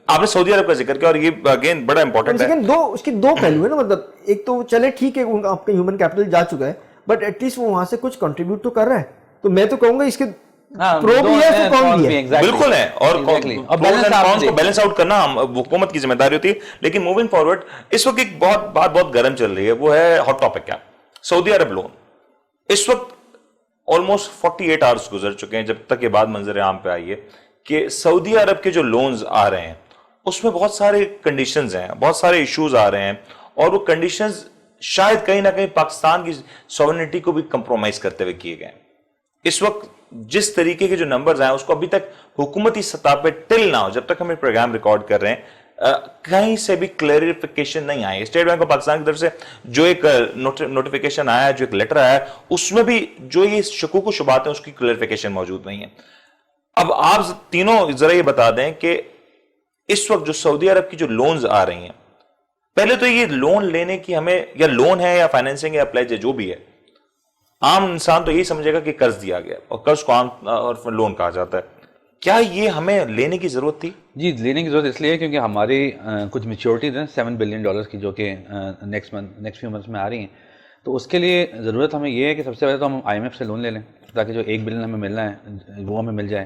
آپ نے سعودی عرب کا ذکر کیا اور یہ اگین بڑا امپورٹنٹ ہے. اس کے دو پہلو ہیں نا, مطلب ایک تو چلے ٹھیک ہے آپ کا ہیومن کیپٹل جا چکا ہے, بٹ ایٹ لیسٹ وہ وہاں سے کچھ کنٹریبیوٹ تو کر رہا ہے. تو میں تو کہوں گا اس کے پرو بھی ہے تو کون بھی ہے, بالکل ہے, اور کو بیلنس آؤٹ کرنا حکومت کی ذمہ داری ہوتی ہے. لیکن موونگ فارورڈ اس وقت ایک بات بہت گرم چل رہی ہے, وہ ہے ہاٹ ٹاپک کیا, سعودی عرب لون. اس وقت آلموسٹ 48 آورس گزر چکے ہیں جب تک یہ بات منظر عام پہ آئی ہے کہ سعودی عرب کے جو لونز آ رہے ہیں اس میں بہت سارے کنڈیشنز ہیں, بہت سارے ایشوز آ رہے ہیں, اور وہ کنڈیشنز شاید کہیں نہ کہیں پاکستان کی سوورنٹی کو بھی کمپرومائز کرتے ہوئے کیے گئے. اس وقت جس طریقے کے جو نمبرز ہیں اس کو ابھی تک حکومتی سطح پہ ٹل نہ ہو, جب تک ہم یہ پروگرام ریکارڈ کر رہے ہیں, کہیں سے بھی کلیریفیکیشن نہیں آئی. اسٹیٹ بینک آف پاکستان کی طرف سے جو ایک نوٹیفیکیشن آیا ہے, جو ایک لیٹر آیا ہے, اس میں بھی جو یہ شکوک و شبہات ہیں اس کی کلیریفیکیشن موجود نہیں ہے. اب آپ تینوں ذرا یہ بتا دیں کہ اس وقت جو سعودی عرب کی جو لونز آ رہی ہیں, پہلے تو یہ لون لینے کی ہمیں یا لون ہے یا فائنینسنگ یا پلیج ہے جو بھی ہے, عام انسان تو یہی سمجھے گا کہ قرض دیا گیا, اور قرض کو عام اور لون کہا جاتا ہے. کیا یہ ہمیں لینے کی ضرورت تھی؟ جی لینے کی ضرورت اس لیے کیونکہ ہماری کچھ میچورٹیز ہیں $7 بلین کی جو کہ نیکسٹ فیو منتھس میں آ رہی ہیں. تو اس کے لیے ضرورت ہمیں یہ ہے کہ سب سے پہلے تو ہم IMF سے لون لے لیں تاکہ جو $1 بلین ہمیں ملنا ہے وہ ہمیں مل جائے.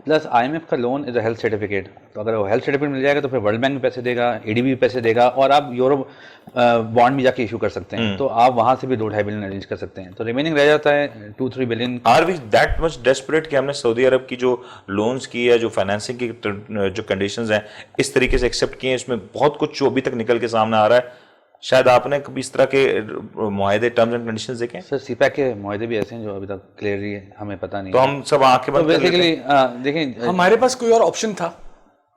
پلس IMF کا لون از اے ہیلتھ سرٹیفکیٹ, تو اگر وہ ہیلتھ سرٹیفکیٹ مل جائے گا تو پھر ورلڈ بینک بھی پیسے دے گا, ADB بھی پیسے دے گا, اور آپ یورپ بانڈ بھی جا کے ایشو کر سکتے ہیں, تو آپ وہاں سے بھی 2-2.5 بلین ارینج کر سکتے ہیں. تو ریمیننگ رہ جاتا ہے 2-3 billion. Are we that much desperate کہ ہم نے سعودی عرب کی جو لونز کی ہے, جو فائنینسنگ کی جو کنڈیشنز ہیں اس طریقے سے ایکسیپٹ کیے ہیں, اس میں بہت کچھ جو ابھی تک نکل کے سامنے آ رہا ہے. شاید آپ نے کبھی اس طرح کے معاہدے ٹرمز اینڈ کنڈیشنز دیکھے؟ سر CPEC کے معاہدے بھی ایسے ہیں جو ابھی تک کلیئرلی ہمیں پتہ نہیں. تو ہم سب آنکھیں بند کر لیتے ہیں. دیکھیں ہمارے پاس کوئی اور آپشن تھا؟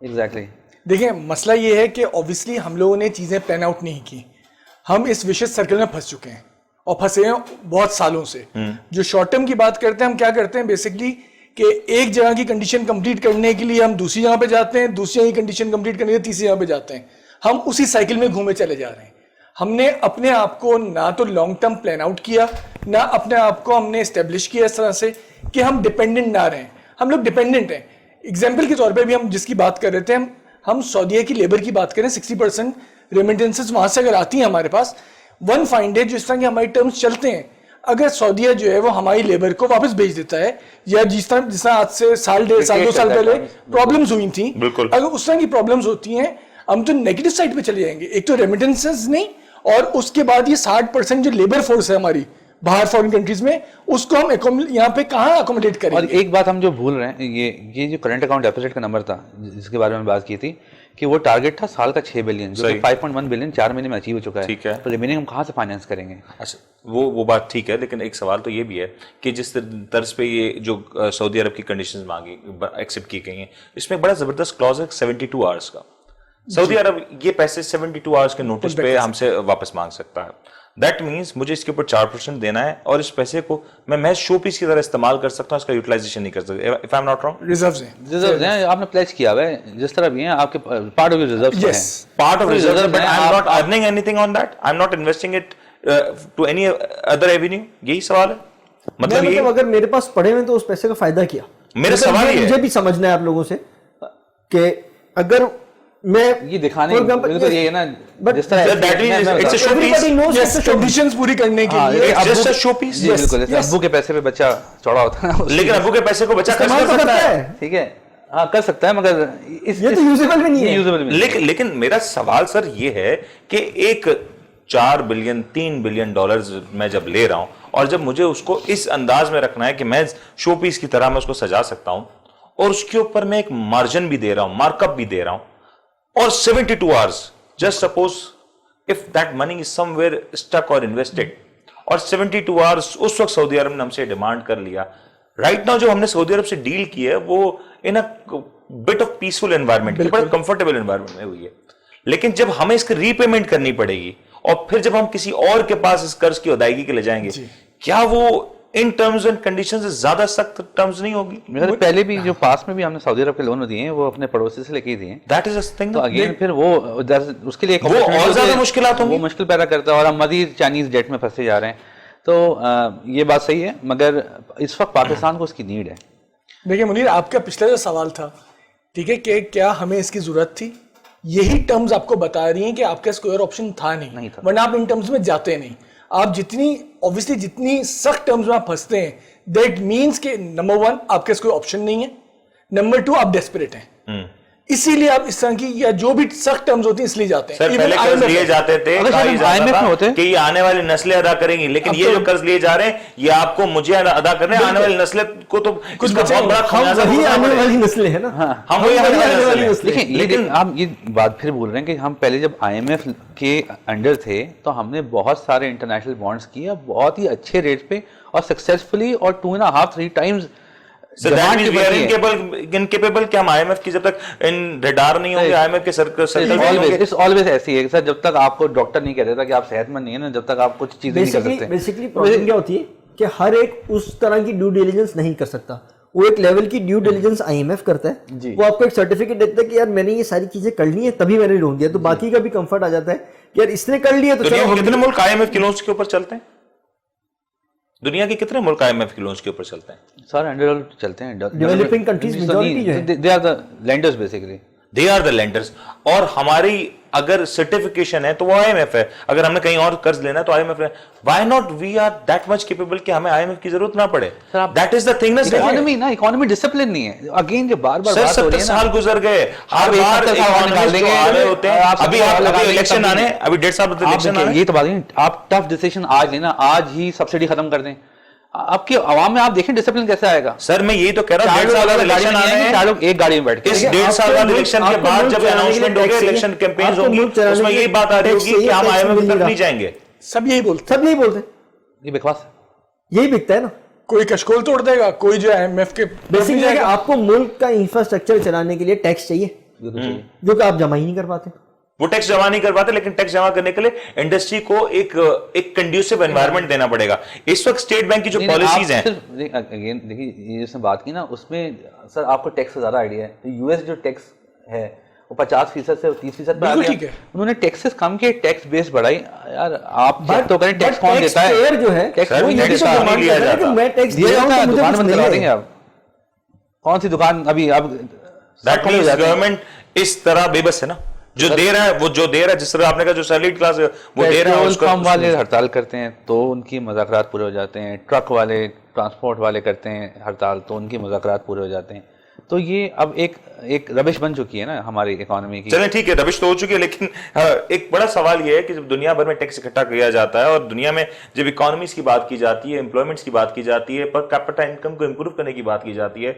ایگزیکٹلی. دیکھیں مسئلہ یہ ہے کہ اوبیسلی ہم لوگوں نے چیزیں پلان آؤٹ نہیں کی, ہم اس وشیس سرکل میں پھنس چکے ہیں اور پھنسے ہیں بہت سالوں سے. جو شارٹ ٹرم کی بات کرتے ہیں, ہم کیا کرتے ہیں بیسکلی کہ ایک جگہ کی کنڈیشن کمپلیٹ کرنے کے لیے ہم دوسری جگہ پہ جاتے ہیں, دوسری جگہ کی کنڈیشن کمپلیٹ کرنے کے لیے تیسری جگہ پہ جاتے ہیں. ہم اسی سائیکل میں گھومے چلے جا رہے ہیں. ہم نے اپنے آپ کو نہ تو لانگ ٹرم پلان آؤٹ کیا, نہ اپنے آپ کو ہم نے اسٹیبلش کیا اس طرح سے کہ ہم ڈپینڈنٹ نہ رہیں. ہم لوگ ڈپینڈنٹ ہیں. ایگزامپل کے طور پہ بھی ہم جس کی بات کر رہے تھے, ہم سعودیہ کی لیبر کی بات کریں, 60% ریمیٹنسز وہاں سے اگر آتی ہیں ہمارے پاس, ون فائن ڈے جو اس طرح کے ہمارے ٹرمز چلتے ہیں, اگر سعودیہ جو ہے وہ ہماری لیبر کو واپس بھیج دیتا ہے, یا جس طرح آج سے سال 1.5 2 سال پہلے پرابلمز ہوئی تھیں, اگر اس طرح کی پرابلمز ہوتی ہیں, ہم تو نیگیٹو سائڈ پہ چلے جائیں گے. ایک تو ریمیٹنسز نہیں, اور اس کے بعد یہ 60% جو لیبر فورس ہے ہماری باہر فورن کنٹریز میں, اس کو ہم یہاں پہ کہاں اکوموڈیٹ کریں. اور ایک بات ہم جو بھول رہے ہیں, یہ جو کرنٹ اکاؤنٹ ڈیفیسٹ کا نمبر تھا جس کے بارے میں بات کی تھی, کہ وہ ٹارگیٹ تھا سال کا 6 بلین, جو 5.1 بلین 4 مہینے میں اچیو ہو چکا ہے. تو ریمیننگ ہم کہاں سے فائنینس کریں گے؟ اچھا وہ بات ٹھیک ہے, لیکن ایک سوال تو یہ بھی ہے کہ جس طرز پہ یہ جو سعودی عرب کی کنڈیشنز مانگی ایکسیپٹ کی گئی ہیں, اس میں بڑا زبردست کلوز ہے 72 آورس کا. سعودی عرب یہ پیسے 72 آورس کے نوٹس پہ ہم سے واپس مانگ سکتا ہے. دیٹ مینس مجھے اس کے اوپر 4% دینا ہے, اور اس پیسے کو میں محض شو پیس کی طرح استعمال کر سکتا ہوں, اس کا یوٹیلائزیشن نہیں کر سکتا. If I am not wrong, reserves ہیں, آپ نے پلیج کیا ہوا ہے جس طرح بھی ہیں آپ کے پارٹ آف ریزروز ہیں, part of reserves, but I am not earning anything on that, I am not investing it to any other avenue. یہی سوال ہے. مطلب اگر میرے پاس پڑے ہوئے تو اس پیسے کا فائدہ کیا؟ میرا سوال یہ مجھے بھی سمجھنا ہے آپ لوگوں سے کہ اگر میں یہ دکھانے تو یہ ہے نا, جس طرح کنڈیشنز پوری کرنے کے لیے شو پیس. جی بالکل, ابو کے پیسے پہ بچہ چوڑا ہوتا ہے, لیکن ابو کے پیسے کو بچہ کر سکتا ہے. ٹھیک ہے, ہاں کر سکتا ہے, مگر یہ تو یوزیبل بھی نہیں ہے. لیکن میرا سوال سر یہ ہے کہ ایک 4 بلین 3 بلین ڈالرز میں جب لے رہا ہوں, اور جب مجھے اس کو اس انداز میں رکھنا ہے کہ میں شو پیس کی طرح میں اس کو سجا سکتا ہوں, اور اس کے اوپر میں ایک مارجن بھی دے رہا ہوں, مارک اپ بھی دے رہا ہوں, اور 72 hours, just suppose if that money is somewhere stuck or invested, اور 72 hours اس وقت سعودی عرب نے ہم سے ڈیمانڈ کر لیا. رائٹ ناؤ جو ہم نے سعودی عرب سے ڈیل کی ہے وہ ان اے بٹ آف پیسفل انوائرمنٹ, بڑا کمفرٹیبل انوائرمنٹ میں ہوئی ہے, لیکن جب ہمیں اس کی ری پیمنٹ کرنی پڑے گی, اور پھر جب ہم کسی اور کے پاس اس قرض کی ادائیگی کے لے جائیں گے, کیا وہ ان ٹرمز اینڈ کنڈیشنز سے زیادہ سخت ٹرمز نہیں ہوگی؟ پہلے بھی جو پاس میں بھی ہم نے سعودی عرب کے لون دیے ہیں وہ اپنے پڑوسی سے لے کے دیے ہیں. That is a thing. تو اگین پھر وہ اس کے لیے وہ اور زیادہ مشکلات ہوں گی, وہ مشکل پیدا کرتا ہے, اور ہم مزید چائنیز ڈیٹ میں پھنسے جا رہے ہیں. تو یہ بات صحیح ہے, مگر اس وقت پاکستان کو اس کی نیڈ ہے. دیکھیں منیر, آپ کا پچھلا جو سوال تھا, ٹھیک ہے, کہ کیا ہمیں اس کی ضرورت تھی, یہی ٹرمز آپ کو بتا رہی ہیں کہ آپ کے پاس کوئی اور آپشن تھا نہیں, ورنہ آپ ان ٹرمز میں جاتے نہیں. آپ جتنی سخت ٹرمز میں آپ پھنستے ہیں, دیٹ مینس کہ نمبر 1 آپ کے پاس کوئی آپشن نہیں ہے, نمبر 2 آپ ڈیسپریٹ ہیں, اسی لیے آپ اس طرح کی یا جو بھی سخت ٹرمز ہوتی ہیں اس لیے جاتے ہیں. سر پہلے قرض لیے جاتے تھے کہ یہ آنے والی نسلیں ادا کریں گی, لیکن یہ جو قرض لیے جا رہے ہیں یہ آپ کو مجھے ادا کرنے, آنے والی نسلیں کو تو کچھ بڑا خمیازہ آنے والی نسلیں ہیں نا, ہم وہی آنے والی نسلیں. دیکھیں لیکن آپ یہ بات پھر بول رہے ہیں کہ ہم پہلے جب IMF کے انڈر تھے تو ہم نے بہت سارے انٹرنیشنل بانڈز کیے بہت ہی اچھے ریٹ پہ اور سکسیسفلی, اور 2.5-3 times. So that means we are incapable کہ ہم IMF کی جب تک ریڈار نہیں ہوں گے, IMF کے سرکل نہیں ہوں گے. always ایسی ہے سر, جب تک آپ کو ڈاکٹر نہیں کہہ دیتا کہ آپ صحت مند نہیں ہیں نا, جب تک آپ کچھ چیزیں نہیں کر سکتے. بیسیکلی پرابلم کیا ہوتی ہے کہ ہر ایک اس طرح کی ڈیو ڈیلیجنس نہیں کر سکتا. وہ ایک لیول کی ڈیو ڈیلیجنس IMF کرتا ہے, وہ آپ کو ایک سرٹیفکیٹ دیتا ہے کہ یار میں نے یہ ساری چیزیں کر لی ہیں تبھی میں نے لون دیا, تو باقی کا بھی کمفرٹ آ جاتا ہے کہ یار اس نے کر لیا. تو کتنے ملک IMF کے لونز کے اوپر چلتے ہیں؟ دنیا کے کتنے ملک IMF کے لونز کے اوپر چلتے ہیں؟ سارے انڈر چلتے ہیں. ڈیولپنگ کنٹریز میجورٹی جو ہے they are the lenders basically. They are the lenders. اور ہماری اگر سرٹیفکیشن ہے تو وہ IMF ہے, اگر ہم نے کہیں اور قرض لینا ہے تو IMF ہے. Why not we are that much capable کہ ہمیں IMF کی ضرورت نہ پڑے؟ That is the thing نا. اکانومی ڈسپلن نہیں ہے. اگین جو بار بار بات ہو رہی ہے نا, 70 سال گزر گئے, ہر بار اکانومسٹ جو آ رہے ہوتے ہیں, ابھی الیکشن آنے, ابھی 1.5 سال بعد الیکشن آنے. یہ تو بات نہیں, آپ ٹف ڈیسیژن آج لینا, آج ہی سبسڈی ختم کر دیں. آپ کی عوام میں آپ دیکھیں ڈسپلن کیسے آئے گا. سر میں یہی تو کہہ رہا ہوں, 1.5 سال بعد الیکشن آنے ہیں, 4 لوگ ایک گاڑی میں بیٹھ کے, اس 1.5 سال بعد الیکشن کے بعد جب اناؤنسمنٹ ہوگی, الیکشن کیمپینز ہوں گی, اس میں یہی بات آ رہی ہوگی کہ ہم IMF کی طرف نہیں جائیں گے. سب یہی بولتے یہ بکواس یہی بکتا ہے نا. کوئی کشکول توڑ دے گا, کوئی جو IMF کے بیسکلی آپ کو ملک کا انفراسٹرکچر چلانے کے لیے ٹیکس چاہیے جو کہ آپ جمع ہی نہیں کر پاتے. وہ ٹیکس جمع نہیں کر پاتے, لیکن ٹیکس جمع کرنے کے لیے انڈسٹری کو ایک کنڈیوسو انوائرمنٹ دینا پڑے گا. اس وقت اسٹیٹ بینک کی جو پالیسیز ہیں, دیکھیے یہ جس نے بات کی نا, اس میں سر آپ کو ٹیکس سے زیادہ آئیڈیا ہے. US جو ٹیکس ہے وہ 50% سے 30% پہ آ گیا. انہوں نے ٹیکسز کم کیے, ٹیکس بیس بڑھائی. یار آپ تو کریں, ٹیکس کون دیتا ہے؟ جو ہے دکان بند کروا دیں گے آپ. کون سی دکان ابھی اب گورنمنٹ اس طرح بے بس ہے نا, جو دے رہا ہے وہ جو دے رہا ہے، جس طرح آپ نے کہا جو سیلریڈ کلاس ہے وہ دے رہا ہے، پیٹرول پمپ والے ہڑتال کرتے ہیں تو ان کی مذاکرات پورے ہو جاتے ہیں، ٹرک والے ٹرانسپورٹ والے کرتے ہیں ہڑتال تو ان کی مذاکرات پورے ہو جاتے ہیں. تو یہ اب ایک ربش بن چکی ہے نا ہماری اکانومی کی. چلیں ٹھیک ہے، ربش تو ہو چکی ہے، لیکن ایک بڑا سوال یہ ہے کہ جب دنیا بھر میں ٹیکس اکٹھا کیا جاتا ہے اور دنیا میں جب اکانومیز کی بات کی جاتی ہے، امپلائمنٹس کی بات کی جاتی ہے، پر کیپٹا انکم کو امپروو کرنے کی بات کی جاتی ہے،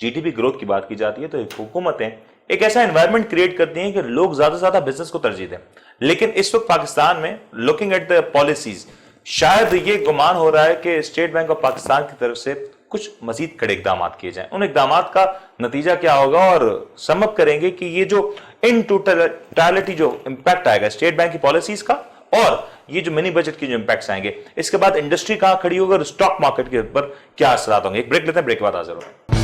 جی ڈی پی گروتھ کی بات کی جاتی ہے، تو حکومتیں ایک ایسا انوائرمنٹ کریٹ کرتی ہیں کہ لوگ زیادہ سے زیادہ بزنس کو ترجیح دیں. لیکن اس وقت پاکستان میں لوکنگ ایٹ دا پالیسیز شاید یہ گمان ہو رہا ہے کہ اسٹیٹ بینک آف پاکستان کی طرف سے کچھ مزید کڑے اقدامات کیے جائیں. ان اقدامات کا نتیجہ کیا ہوگا اور سم اپ کریں گے کہ یہ جو ان ٹوٹالٹی جو امپیکٹ آئے گا اسٹیٹ بینک کی پالیسیز کا اور یہ جو منی بجٹ کی جو امپیکٹس آئیں گے، اس کے بعد انڈسٹری کہاں کھڑی ہوگی اور اسٹاک مارکیٹ کے اوپر کیا اثرات ہوں گے. ایک بریک لیتے ہیں، بریک کے بعد حاضر ہوگا.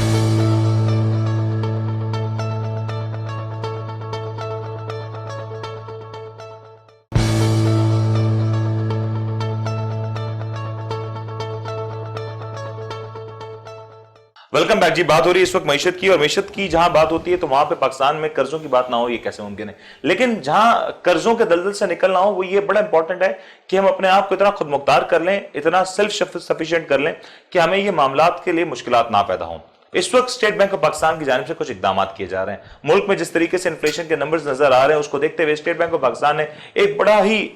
ویلکم بیک جی. بات ہو رہی ہے اس وقت معیشت کی، اور معیشت کی جہاں بات ہوتی ہے تو وہاں پہ پاکستان میں قرضوں کی بات نہ ہو یہ کیسے ممکن ہے. لیکن جہاں قرضوں کے دلدل سے نکلنا ہو وہ یہ بڑا امپورٹنٹ ہے کہ ہم اپنے آپ کو اتنا خود مختار کر لیں، اتنا سیلف سفیشینٹ کر لیں کہ ہمیں یہ معاملات کے لیے مشکلات نہ پیدا ہوں. اس وقت اسٹیٹ بینک آف پاکستان کی جانب سے کچھ اقدامات کیے جا رہے ہیں. ملک میں جس طریقے سے انفلیشن کے نمبرز نظر آ رہے ہیں اس کو دیکھتے ہوئے اسٹیٹ بینک آف پاکستان نے ایک بڑا ہی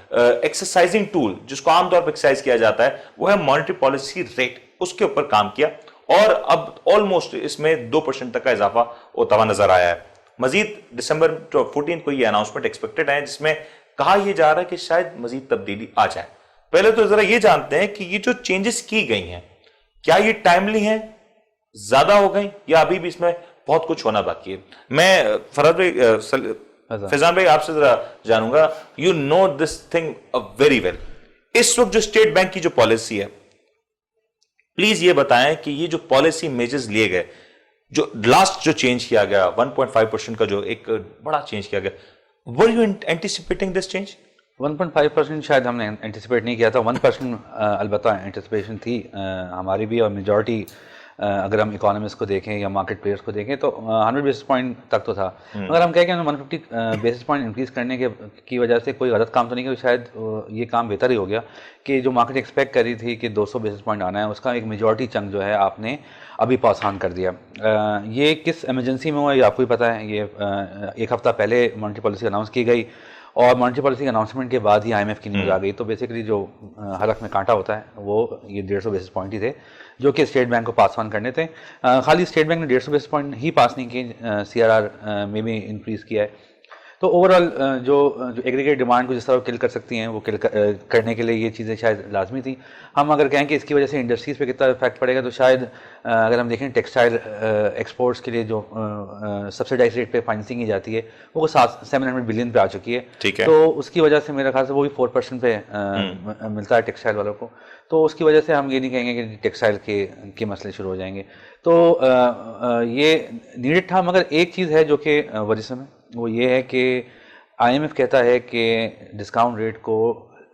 ایکسرسائزنگ ٹول جس کو عام طور پر ایکسرسائز کیا جاتا ہے وہ ہے مانیٹری پالیسی ریٹ، اس کے اوپر کام کیا اور اب آلموسٹ اس میں 2% تک کا اضافہ ہوتا ہوا نظر آیا ہے. مزید دسمبر 14 کو یہ اناؤنسمنٹ ایکسپیکٹڈ ہے جس میں کہا یہ جا رہا ہے کہ شاید مزید تبدیلی آ جائے. پہلے تو ذرا یہ جانتے ہیں کہ یہ جو چینجز کی گئی ہیں کیا یہ ٹائملی ہیں، زیادہ ہو گئی، یا ابھی بھی اس میں بہت کچھ ہونا باقی ہے. میں فرحت بھائی، فیضان بھائی آپ سے ذرا جانوں گا، you know this thing very well. اس وقت جو اسٹیٹ بینک کی جو پالیسی ہے پلیز یہ بتائیں کہ یہ جو پالیسی میجرز لیے گئے، جو لاسٹ جو چینج کیا گیا 1.5% کا جو ایک بڑا چینج کیا گیا، were you anticipating this change؟ 1.5% شاید ہم نے انٹیسپیٹ نہیں کیا تھا. 1% البتہ انٹیسپیشن تھی ہماری بھی، اور میجورٹی اگر ہم اکانومسٹ کو دیکھیں یا مارکیٹ پلیئرس کو دیکھیں تو 100 بیسس پوائنٹ تک تو تھا. مگر ہم کہیں کہ 150 بیسس پوائنٹ انکریز کرنے کی وجہ سے کوئی غلط کام تو نہیں کیا. شاید یہ کام بہتر ہی ہو گیا کہ جو مارکیٹ ایکسپیکٹ کر رہی تھی کہ 200 بیسس پوائنٹ آنا ہے، اس کا ایک میجورٹی چنک جو ہے آپ نے ابھی پاس آن کر دیا. یہ کس ایمرجنسی میں ہوا یہ آپ کو ہی پتہ ہے. یہ ایک ہفتہ پہلے مانیٹری پالیسی اناؤنس کی گئی اور مانیٹری پالیسی کے اناؤنسمنٹ کے بعد ہی IMF کی نیوز آ گئی. تو بیسیکلی جو حلق میں کانٹا ہوتا ہے وہ یہ 150 بیسس پوائنٹ ہی تھے جو کہ اسٹیٹ بینک کو پاس آن کرنے تھے. خالی اسٹیٹ بینک نے 150 بیسس پوائنٹ ہی پاس نہیں کی، CRR میں بھی انکریز کیا ہے. تو اوور آل جو ایگریگیٹ ڈیمانڈ کو جس طرح کل کر سکتی ہیں وہ کل کرنے کے لیے یہ چیزیں شاید لازمی تھیں. ہم اگر کہیں کہ اس کی وجہ سے انڈسٹریز پہ کتنا افیکٹ پڑے گا تو شاید اگر ہم دیکھیں ٹیکسٹائل ایکسپورٹس کے لیے جو سبسڈائز ریٹ پہ فائننسنگ کی جاتی ہے وہ 700 بلین پہ آ چکی ہے. تو اس کی وجہ سے میرے خیال سے وہ بھی 4% پہ ملتا ہے ٹیکسٹائل والوں کو. تو اس کی وجہ سے ہم یہ نہیں کہیں گے کہ ٹیکسٹائل کے مسئلے شروع ہو جائیں گے. تو یہ نیڈڈ تھا. مگر ایک چیز ہے جو کہ ورثہ ہے وہ یہ ہے کہ IMF کہتا ہے کہ ڈسکاؤنٹ ریٹ کو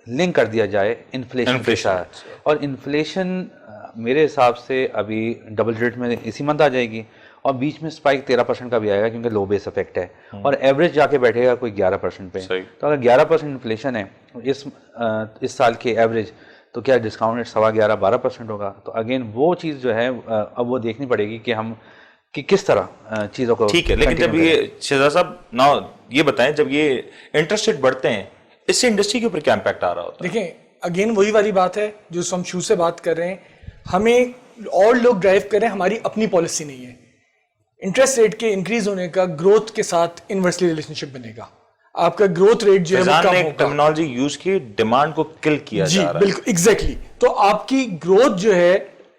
لنک کر دیا جائے انفلیشن کے ساتھ، اور انفلیشن میرے حساب سے ابھی ڈبل ریٹ میں اسی منتھ آ جائے گی اور بیچ میں اسپائک 13% کا بھی آئے گا کیونکہ لو بیس افیکٹ ہے، اور ایوریج جا کے بیٹھے گا کوئی 11% پہ. تو اگر 11% انفلیشن ہے اس سال کے ایوریج تو کیا ڈسکاؤنٹ ریٹ 11.5-12% ہوگا. تو اگین وہ چیز جو ہے اب وہ دیکھنی پڑے گی کہ ہم کہ کس طرح چیزوں کو. ٹھیک ہے، لیکن جب یہ شہزاد صاحب نا یہ بتائیں جب یہ انٹرسٹ ریٹ بڑھتے ہیں اس سے انڈسٹری کے اوپر کیا امپیکٹ آ رہا ہوتا ہے؟ دیکھیں اگین وہی والی بات ہے جو ہم شروع سے بات کر رہے ہیں، ہمیں اور لوگ ڈرائیو کریں، ہماری اپنی پالیسی نہیں ہے. انٹرسٹ ریٹ کے انکریز ہونے کا گروتھ کے ساتھ انورسلی ریلیشن شپ بنے گا. آپ کا گروتھ ریٹ جو ہے وہ کم ہوگا. ٹرمینالوجی یوز کی ڈیمانڈ کو کل کیا جا رہا ہے. جی بالکل ایگزیکٹلی. تو آپ کی گروتھ جو ہے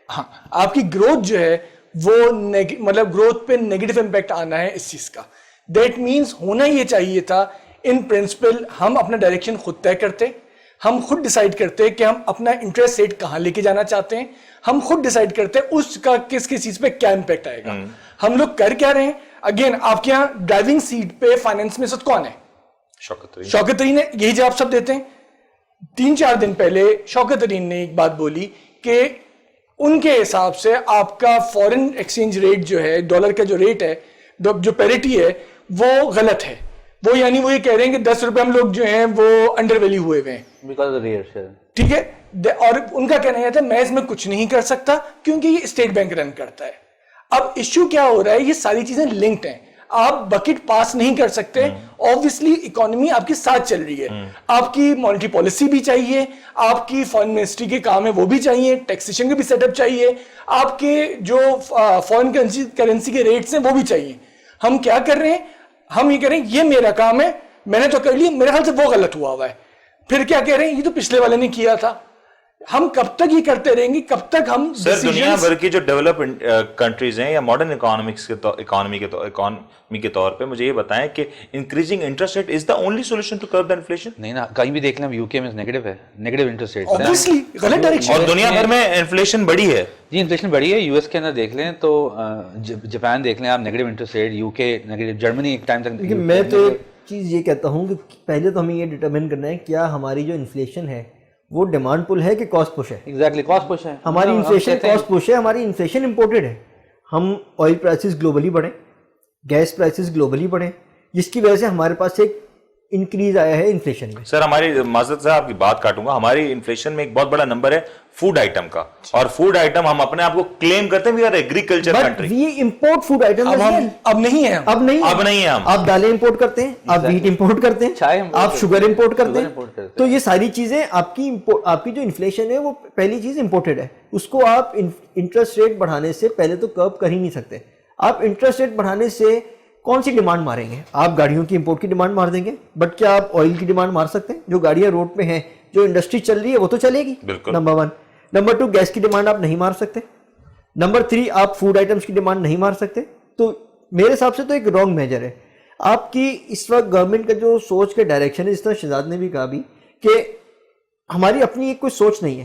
آپ کی گروتھ جو ہے وہ مطلب گروتھ پہ نیگیٹو امپیکٹ آنا ہے اس چیز کا. دیٹ مینس ہونا یہ چاہیے تھا ان پرنسپل ہم اپنا ڈائریکشن خود طے کرتے، ہم خود ڈیسائیڈ کرتے کہ ہم اپنا انٹرسٹ ریٹ کہاں لے کے جانا چاہتے ہیں، ہم خود ڈیسائیڈ کرتے اس کا کس کس چیز پہ کیا امپیکٹ آئے گا. ہم لوگ کر کیا رہے ہیں؟ اگین آپ کے یہاں ڈرائیونگ سیٹ پہ فائنینس میں کون ہے؟ شوکت ترین ہے. یہی جواب سب دیتے ہیں. 3-4 دن پہلے شوکت ترین نے ایک بات بولی کہ ان کے حساب سے آپ کا فورن ایکسچینج ریٹ جو ہے، ڈالر کا جو ریٹ ہے، جو پیریٹی ہے وہ غلط ہے. وہ یعنی وہ یہ کہہ رہے ہیں کہ 10 روپے ہم لوگ جو ہیں وہ انڈر ویلیو ہوئے ہوئے ہیں, بیکاز آف ریئر شیئر. ٹھیک ہے. اور ان کا کہنا یہ تھا میں اس میں کچھ نہیں کر سکتا کیونکہ یہ اسٹیٹ بینک رن کرتا ہے. اب ایشو کیا ہو رہا ہے, یہ ساری چیزیں لنکڈ ہیں, آپ بکٹ پاس نہیں کر سکتے. obviously اکانومی آپ کے ساتھ چل رہی ہے, آپ کی مانیٹری پالیسی بھی چاہیے, آپ کی فارن منسٹری کے کام ہے وہ بھی چاہیے, ٹیکسیشن کا بھی سیٹ اپ چاہیے, آپ کے جو فارن کرنسی کے ریٹس ہیں وہ بھی چاہیے. ہم کیا کر رہے ہیں, ہم یہ کہہ رہے ہیں یہ میرا کام ہے, میں نے تو کر لیا, میرے خیال سے وہ غلط ہوا ہوا ہے. پھر کیا کہہ رہے ہیں یہ تو پچھلے والے نے کیا تھا. ہم کب تک یہ کرتے رہیں گے, کب تک ہم سر دنیا بھر کی جو ڈیولپ کنٹریز ہیں یا ماڈرن اکانومی کے طور پہ مجھے یہ بتائیں کہ increasing interest rate is the only solution to curb the inflation? نہیں نا, کہیں بھی دیکھ لیں یو کے میں نیگیٹو ہے, نیگیٹو انٹرسٹ ریٹ obviously غلط ڈائریکشن. اور دنیا بھر میں انفلیشن بڑی ہے. جی انفلیشن بڑی ہے. یو ایس کے اندر دیکھ لیں تو جاپان دیکھ لیں آپ, نیگیٹو انٹرسٹ ریٹ, یو کے نیگیٹو, جرمنی ایک ٹائم تک. لیکن میں تو ایک چیز یہ کہتا ہوں کہ پہلے تو ہمیں یہ ڈٹرمن کرنا ہے کیا ہماری جو انفلیشن ہے وہ ڈیمانڈ پل ہے کہ کاسٹ پش ہے. ایگزیکٹلی کاسٹ پش ہے. ہماری انفلیشن کاسٹ پش ہے, ہماری انفلیشن امپورٹڈ ہے. ہم آئل پرائسز گلوبلی بڑھیں, گیس پرائسز گلوبلی بڑھیں, جس کی وجہ سے ہمارے پاس ایک انکریز آیا ہے انفلیشن میں. سر ہماری معذرت سے آپ کی بات کاٹوں گا, ہماری انفلیشن میں ایک بہت بڑا نمبر ہے فوڈ آئٹم کا, اور فوڈ آئٹم ہم اپنے آپ کو کلیم کرتے ہیں we are agriculture country. We import food item اب نہیں ہے, اب نہیں ہے. آپ دالیں امپورٹ کرتے ہیں, آپ ویٹ امپورٹ کرتے ہیں, آپ شوگر امپورٹ کرتے ہیں. تو یہ ساری چیزیں آپ کی جو انفلیشن ہے وہ پہلی چیز امپورٹڈ ہے. اس کو آپ انٹرسٹ ریٹ بڑھانے سے پہلے تو کرب کر ہی نہیں سکتے. آپ انٹرسٹ ریٹ بڑھانے سے کون سی ڈیمانڈ ماریں گے؟ آپ گاڑیوں کی امپورٹ کی ڈیمانڈ مار دیں گے, بٹ کیا آپ آئل کی ڈیمانڈ مار سکتے ہیں؟ جو گاڑیاں روڈ پہ ہیں, جو انڈسٹری چل رہی ہے وہ تو چلے گی, نمبر 1. نمبر 2, گیس کی ڈیمانڈ آپ نہیں مار سکتے. نمبر 3, آپ فوڈ آئٹمس کی ڈیمانڈ نہیں مار سکتے. تو میرے حساب سے تو ایک رانگ میجر ہے. آپ کی اس وقت گورنمنٹ کا جو سوچ کے ڈائریکشن ہے, جس طرح شہزاد نے بھی کہا بھی کہ ہماری اپنی ایک کوئی سوچ نہیں ہے.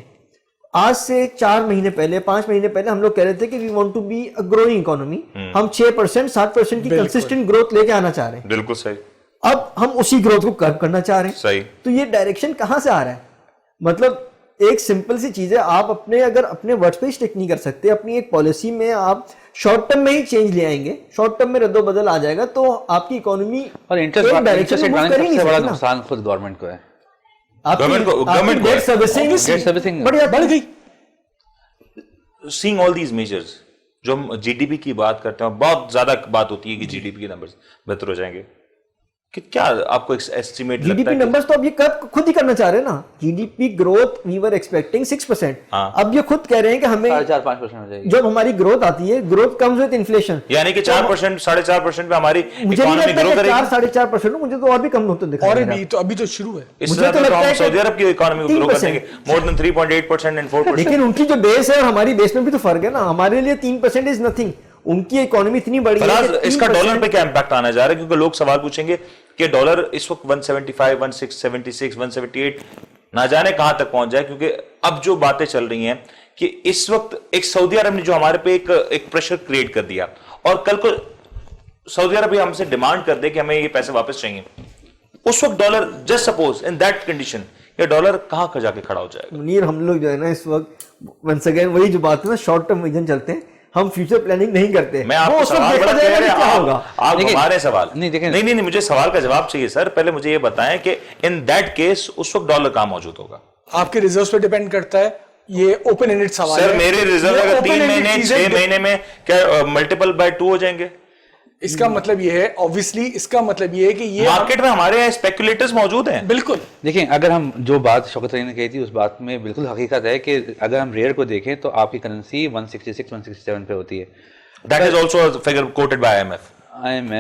آج سے 4 مہینے پہلے 5 مہینے پہلے ہم لوگ کہہ رہے تھے کہ we want to be a growing economy, ہم 6% 7% کی کنسسٹنٹ گروتھ لے کے آنا چاہ رہے ہیں. بالکل صحیح. اب ہم اسی گروتھ کو کرب کرنا چاہ رہے ہیں. صحیح. تو یہ ڈائریکشن کہاں سے آ رہا ہے؟ مطلب ایک سمپل سی چیز ہے, آپ اگر اپنے ورڈز پہ اسٹک نہیں کر سکتے, اپنی ایک پالیسی میں آپ شارٹ ٹرم میں ہی چینج لے آئیں گے, شارٹ ٹرم میں رد و بدل آ جائے گا, تو آپ کی اکانومی اور انٹرسٹ ریٹ سب سے بڑا نقصان خود گورنمنٹ کو ہے. گورنمنٹ ڈیٹ سروسنگ بڑھ گئی. seeing all these measures, جو ہم جی ڈی پی کی بات کرتے ہیں, بہت زیادہ بات ہوتی ہے کہ جی ڈی پی کے نمبرز بہتر ہو جائیں گے, کہ کیا آپ کو estimate G D P numbers تو اب یہ خود ہی کرنا چاہ رہے ہیں نا. G D P growth we were expecting 6%, اب یہ خود کہہ رہے ہیں کہ ہمیں 4.5% ہو جائے گی. جب ہماری گروتھ آتی ہے, گروتھ کمز وتھ انفلیشن, یعنی کہ 4% 4.5% پہ ہماری مجھے نہیں اکانومی گرو کرے لگتا 4.5%, مجھے تو اور بھی کم ہوتا دکھائی اور ابھی تو شروع ہے. اس طرح تو ہم سعودی عرب کی اکانومی کو گرو کر دیں گے more than 3.8% and 4%. لیکن ان کی جو بیس ہے اور ہماری بیس میں بھی تو فرق ہے نا. ہمارے لیے 3% از نتھنگ, ان کی اکانومی اتنی بڑی ہے. اس کا ڈالر پہ کیا امپیکٹ آنا جا رہا ہے, کیونکہ لوگ سوال پوچھیں گے کہ ڈالر اس وقت 175 176 178 نہ جانے کہاں تک پہنچ جائے, کیونکہ اب جو باتیں چل رہی ہیں کہ اس وقت ایک سعودی عرب نے جو ہمارے پہ ایک پریشر کریٹ کر دیا, اور کل کو سعودی عرب ہم سے ڈیمانڈ کر دے کہ ہمیں یہ پیسے واپس چاہیے, اس وقت dollar just suppose in that condition یہ ڈالر کہاں کا جا کے کھڑا ہو جائے گا. منیر ہم لوگ جو ہے نا اس وقت ونس اگین وہی جو بات ہے نا, شارٹ ٹرم ویژن چلتے ہیں, ہم فیوچر پلاننگ نہیں کرتے. میں آپ کو سوال بڑا کہہ رہا ہوں, آپ ہمارے سوال نہیں, مجھے سوال کا جواب چاہیے سر. پہلے مجھے یہ بتائیں کہ ان دیٹ کیس اس وقت ڈالر کہاں موجود ہوگا؟ آپ کے ریزروز پہ ڈیپینڈ کرتا ہے. یہ اوپن اینڈڈ سوال ہے سر. میرے ریزرو اگر 3 مہینے 6 مہینے میں کیا ملٹیپل بائی 2 ہو جائیں گے؟ اس کا مطلب یہ ہے obviously اس کا مطلب یہ ہے کہ یہ مارکیٹ میں ہمارے یہاں اسپیکولیٹرز موجود ہیں. بالکل. دیکھیں اگر ہم جو بات شوکت علی نے کہی تھی اس بات میں بالکل حقیقت ہے کہ اگر ہم ریئر کو دیکھیں تو آپ کی کرنسی 166 167 پہ ہوتی ہے. That is also a figure quoted by IMF.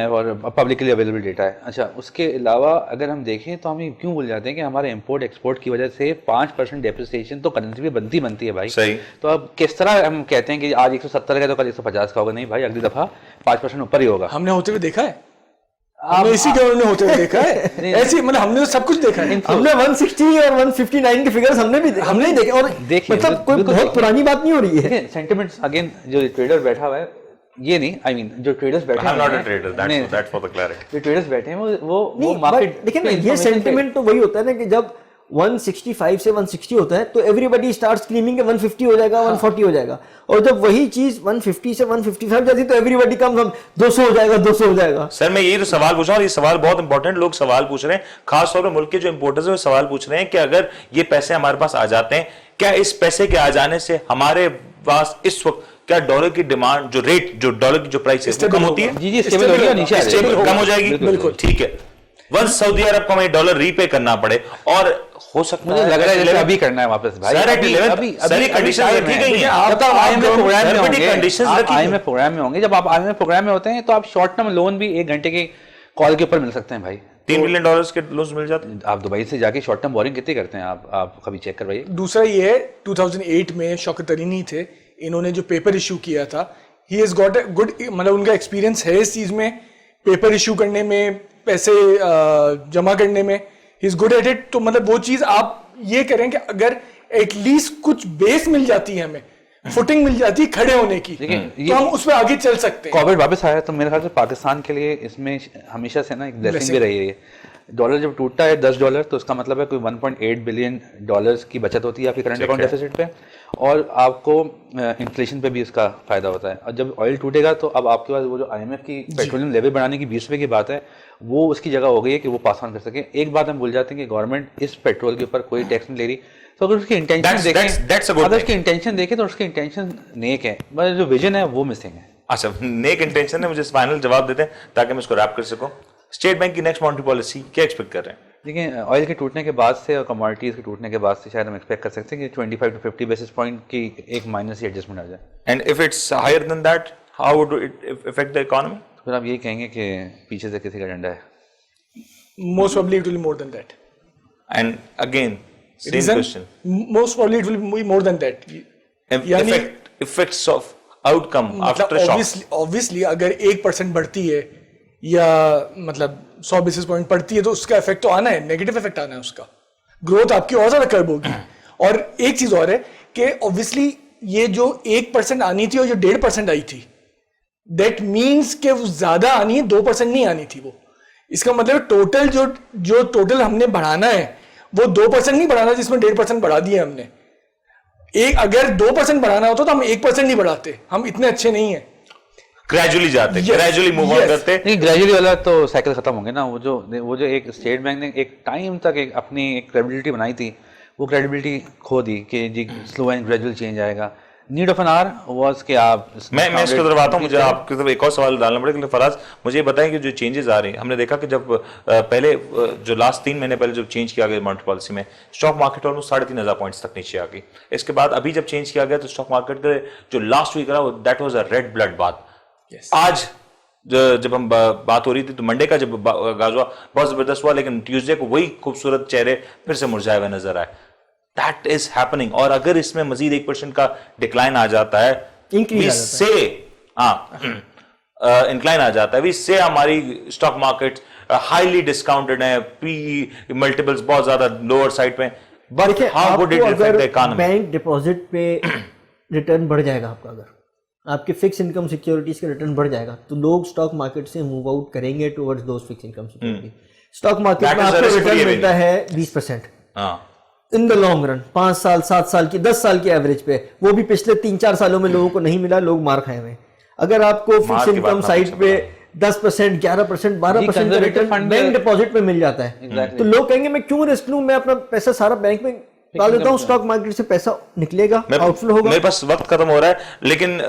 اور پبلکلی اویلیبل ڈیٹا ہے. اچھا اس کے علاوہ اگر ہم دیکھیں تو ہم یہ کیوں بھول جاتے ہیں کہ ہمارے امپورٹ ایکسپورٹ کی وجہ سے 5% ڈیپریسیشن تو کرنسی پہ بنتی ہے بھائی. صحیح. تو اب کس طرح ہم کہتے ہیں کہ آج 170 کا تو کل 150 کا ہوگا؟ نہیں بھائی, اگلی دفعہ 5% اوپر ہی ہوگا. ہم نے ہوتے ہوئے دیکھا ہے, ہم نے اسی گورنمنٹ میں ہوتے ہوئے دیکھا ہے ایسی, مطلب ہم نے سب کچھ دیکھا ہے. ہم نے 160 اور 159 کے فگرز ہم نے نہیں دیکھے, اور مطلب کوئی بہت پرانی بات نہیں ہو رہی ہے. سینٹیمنٹس اگین جو ٹریڈر بیٹھا ہوا ہے, یہ نہیں آئی مین جو ٹریڈرز بیٹھے ہیں, that's for the clarity. جو ٹریڈرز بیٹھے ہیں وہ مارکیٹ. لیکن یہ سینٹیمنٹ تو وہی ہوتا ہے نا کہ جب 165 سے 160 ہوتا ہے تو ایوری بڈی اسٹارٹ اسکریمنگ کہ 150 ہو جائے گا 140 ہو جائے گا, اور جب وہی چیز 150 سے 155 جاتی تو ایوری بڈی کم 200 ہو جائے گا 200 ہو جائے گا. سر میں یہی تو سوال پوچھ رہا ہوں, یہ سوال بہت امپورٹنٹ, لوگ سوال پوچھ رہے ہیں, خاص طور پہ ملک کے جو امپورٹرز ہیں وہ سوال پوچھ رہے ہیں کہ اگر یہ پیسے ہمارے پاس آ جاتے ہیں, کیا اس پیسے کے آ جانے سے ہمارے پاس اس وقت کیا ڈالر کی ڈیمانڈ, جو ریٹ, جو ڈالر کی جو پرائس ہے وہ کم ہوتی ہے؟ جی اسٹیبل ہو گیا, نیچے کم ہو جائے گی. بالکل ٹھیک ہے. ونس سعودی عرب کو ہمیں ڈالر ری پے کرنا پڑے, اور ہو سکتا مجھے لگ رہا ہے جیسے ابھی کرنا ہے واپس بھائی, ساری کنڈیشن رکھی گئی ہیں. آپ آئی ایم ایف پروگرام میں ہوں گے, جب آپ آئی ایم ایف پروگرام میں ہوتے ہیں تو آپ شارٹ ٹرم لون بھی 1 گھنٹے کے کال کے اوپر مل سکتے ہیں بھائی. $3 بلین کے لونز مل جاتے ہیں. آپ دبئی سے جا کے شارٹ ٹرم بورنگ کتنی کرتے ہیں آپ کبھی چیک کروائیے. دوسرا یہ ہے 2008 میں شوکت ترینی تھے, انہوں نے جو پیپر ایشو کیا تھا, he has got a good, مطلب ان کا ایکسپیرینس ہے اس چیز میں, پیپر ایشو کرنے میں, پیسے جمع کرنے میں, ہی از گڈ ایٹ اٹ. تو مطلب وہ چیز آپ یہ کریں کہ اگر ایٹ لیسٹ کچھ بیس مل جاتی ہے, ہمیں فوٹنگ مل جاتی ہے کھڑے ہونے کی, تو ہم اس پہ آگے چل سکتے ہیں. کووڈ واپس آیا تو میرے خیال سے پاکستان کے لیے اس میں ہمیشہ سے نا ایک بلیسنگ بھی رہی ہے. ڈالر جب ٹوٹتا ہے $10 تو اس کا مطلب ہے کوئی $1.8 بلین کی بچت ہوتی ہے آپ کی کرنٹ اکاؤنٹ ڈیفیسٹ پہ, اور آپ کو انفلیشن پہ بھی اس کا فائدہ ہوتا ہے. اور جب آئل ٹوٹے گا تو اب آپ کے پاس وہ جو آئی ایم ایف کی پیٹرولیم لیوی بڑھانے کی 20 روپے کی بات ہے, وہ اس کی جگہ ہو گئی ہے کہ وہ پاس آن کر سکے. ایک بات ہم بھول جاتے ہیں کہ گورنمنٹ اس پیٹرول کے اوپر کوئی ٹیکس نہیں لے رہی, تو اگر اس کی انٹینشن دیکھیں, اگر اس کی انٹینشن دیکھیں تو اس کی انٹینشن نیک ہے, بس جو ویژن ہے وہ مسنگ ہے. اچھا نیک انٹینشن ہے, مجھے فائنل جواب دیتے ہیں تاکہ میں اس کو ریپ کر سکوں. اسٹیٹ بینک کی نیکسٹ مانیٹری پالیسی کیا ایکسپیکٹ کر رہے ہیں؟ دیکھیں آئل کے ٹوٹنے کے بعد سے اور کموڈیٹیز کے ٹوٹنے کے بعد سے شاید ہم ایکسپیکٹ کر سکتے ہیں کہ 25 to 50 بیسس پوائنٹ کی ایک مائنر سی ایڈجسٹمنٹ آ جائے. And if it's higher than that how would it affect the economy? پھر آپ یہ کہیں گے کہ پیچھے سے کسی کا ڈنڈا ہے. Most probably it will be more than that. And again, same Reason? question. Most probably it will be more than that. Effects of outcome after shock. Obviously اگر 1% بڑھتی ہے یا مطلب 100 بیسس پوائنٹ پڑتی ہے تو اس کا افیکٹ تو آنا ہے, نیگیٹو افیکٹ آنا ہے, اس کا گروتھ آپ کی اور زیادہ کرب ہوگی. اور ایک چیز اور ہے کہ obviously یہ جو 1% آنی تھی اور جو 1.5% آئی تھی, that means کہ وہ زیادہ آنی ہے, 2% نہیں آنی تھی. وہ اس کا مطلب ٹوٹل جو ٹوٹل ہم نے بڑھانا ہے وہ 2% نہیں بڑھانا جس میں 1.5% بڑھا دیا ہم نے. اگر 2% بڑھانا ہوتا تو ہم 1% نہیں بڑھاتے, ہم اتنے اچھے نہیں ہیں. گریجولی جاتے, گریجولی موو آن کرتے. نہیں گریجولی والا تو سائیکل ختم ہوں گے نا. وہ جو ایک اسٹیٹ بینک نے ایک ٹائم تک اپنی ایک کریڈیبلٹی بنائی تھی, وہ کریڈیبلٹی کھو دی کہ جی سلو اینڈ گریجویل چینج آئے گا. Need of N R was کہ آپ میں اس کی طرف آتا ہوں. مجھے آپ کی طرف ایک اور سوال ڈالنا پڑے گا. فراز مجھے یہ بتائیں کہ جو چینجز آ رہی ہیں, ہم نے دیکھا کہ جب پہلے جو لاسٹ 3 مہینے پہلے جب چینج کیا گیا مانیٹری پالیسی میں, اسٹاک مارکیٹ آلموسٹ 3,500 پوائنٹس تک نیچے آ گئی. اس کے بعد ابھی جب چینج کیا گیا تو اسٹاک مارکیٹ کا جو لاسٹ ویک رہا that was a red blood بات. آج جب ہم بات ہو رہی تھی تو منڈے کا جب آغاز ہوا بہت زبردست ہوا, لیکن ٹیوزڈے کو وہی خوبصورت چہرے پھر سے مرجھائے ہوئے نظر آئے. That is happening. اور اگر اس میں مزید 1% کا ڈکلائن آ جاتا ہے, انکلائن آ جاتا ہے, سے ہماری اسٹاک مارکیٹ ہائیلی ڈسکاؤنٹڈ ہیں, پی ملٹیپلز بہت زیادہ لوور سائڈ پہ. But how would it affect the economy? Bank deposit پہ ریٹرن بڑھ جائے گا آپ کا, اگر آپ کے فکس انکم سیکیورٹیز کا ریٹرن بڑھ جائے گا تو لوگ اسٹاک مارکیٹ سے موو آؤٹ کریں گے towards those fix income security. Stock market میں آپ کو ریٹرن ملتا ہے 20% ان دا لانگ رن, 5 سال 7 سال کی 10 سال کی ایوریج پہ. وہ بھی پچھلے 3-4 سالوں میں لوگوں کو نہیں ملا, لوگ مار کھائے ہوئے. اگر آپ کو فکس انکم سائٹ پہ 10%, 11%, 12% کا ریٹرن بینک ڈپازٹ میں مل جاتا ہے تو لوگ کہیں گے میں کیوں رسک لوں, میں اپنا پیسہ سارا بینک میں ڈال دیتا ہوں, اسٹاک مارکیٹ سے پیسہ نکلے گا, آؤٹ فلو ہوگا. میرے پاس وقت ختم ہو رہا ہے, لیکن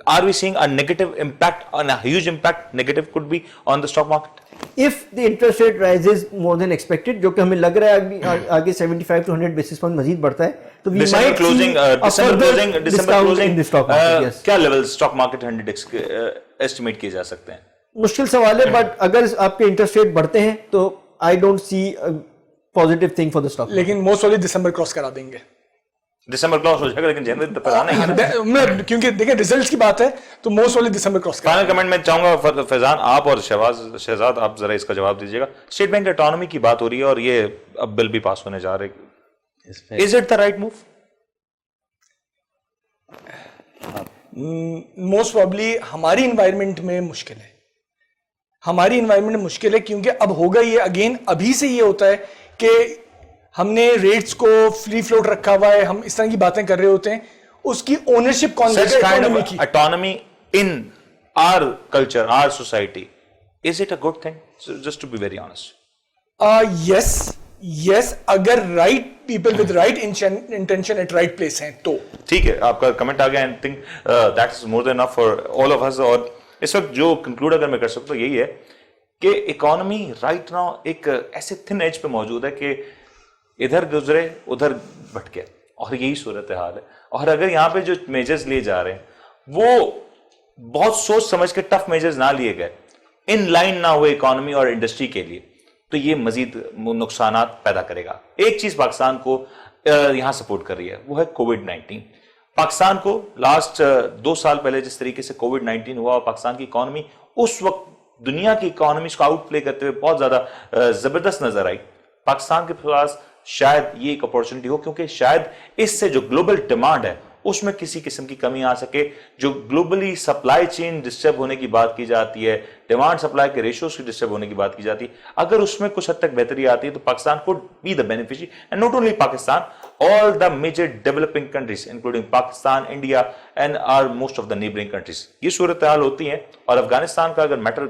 are we seeing a negative impact, on a huge impact negative could be on the stock market if the interest rate rises more than expected, جو کہ ہمیں لگ رہا ہے آگے 75 to 100 بیسس پوائنٹ مزید بڑھتا ہے تو we might see a further discount in the stock market. Yes. کیا لیول اسٹاک مارکیٹ 100 ایسٹیمیٹ کیے جا سکتے ہیں؟ مشکل سوال ہے, بٹ اگر آپ کے انٹرسٹ ریٹ بڑھتے ہیں تو I don't see a positive thing for the stock market. لیکن موسٹ والی دسمبر کراس کرا دیں گے. دسمبر کراس ہو جائے گا, لیکن جنوری تک آنا ہے کیونکہ دیکھیں ریزلٹس کی بات ہے تو موسٹ والی دسمبر کراس کرا. فائنل کمنٹ میں چاہوں گا فیضان آپ اور شہزاد آپ ذرا اس کا جواب دیجیے گا. اسٹیٹ بینک اٹانومی کی بات ہو رہی ہے اور یہ اب بل بھی پاس ہونے جا رہے ہیں, is it the right move? Most probably ہماری انوائرمنٹ میں مشکل ہے, ہماری انوائرمنٹ میں مشکل ہے کیونکہ اب ہوگا یہ اگین ابھی سے یہ ہوتا ہے کہ ہم نے ریٹس کو فری فلوٹ رکھا ہوا ہے, ہم اس طرح کی باتیں کر رہے ہوتے ہیں, اس کی اونرشپ کون Such لے گا kind اکانومی of کی؟ autonomy in our culture, our society, is it a good thing? So just to be very honest. Yes اگر right people with right intention at right place ہیں تو. ٹھیک ہے, آپ کا کمنٹ آ گیا, and think that is more than enough for all of us. اور اس وقت جو کنکلوڈ اگر میں کر سکتا ہوں یہی ہے کہ اکانومی رائٹ ناؤ ایک ایسے تھن ایج پہ موجود ہے کہ ادھر گزرے ادھر بھٹکے, اور یہی صورتحال ہے. اور اگر یہاں پہ جو میجرز لیے جا رہے ہیں وہ بہت سوچ سمجھ کے ٹف میجرز نہ لیے گئے, ان لائن نہ ہوئے اکانومی اور انڈسٹری کے لیے, تو یہ مزید نقصانات پیدا کرے گا. ایک چیز پاکستان کو یہاں سپورٹ کر رہی ہے وہ ہے کووڈ-19. پاکستان کو لاسٹ 2 سال پہلے جس طریقے سے کووڈ-19 ہوا, پاکستان کی اکانومی اس وقت دنیا کی اکانومیز کو آؤٹ پلے کرتے ہوئے بہت زیادہ زبردست نظر آئی. پاکستان کے پاس شاید یہ ایک اپورچونٹی ہو, کیونکہ شاید اس سے جو گلوبل ڈیمانڈ ہے اس میں کسی قسم کی کمی آ سکے. جو گلوبلی سپلائی چین ڈسٹرب ہونے کی بات کی جاتی ہے, ڈیمانڈ سپلائی کے ریشوز کی ڈسٹرب ہونے کی بات کی جاتی ہے, اگر اس میں کچھ حد تک بہتری آتی ہے تو Pakistan could be the beneficiary. And not only Pakistan, all the major developing countries including Pakistan, India and are most of the neighboring countries. یہ صورتحال ہوتی ہیں, اور افغانستان کا اگر میٹر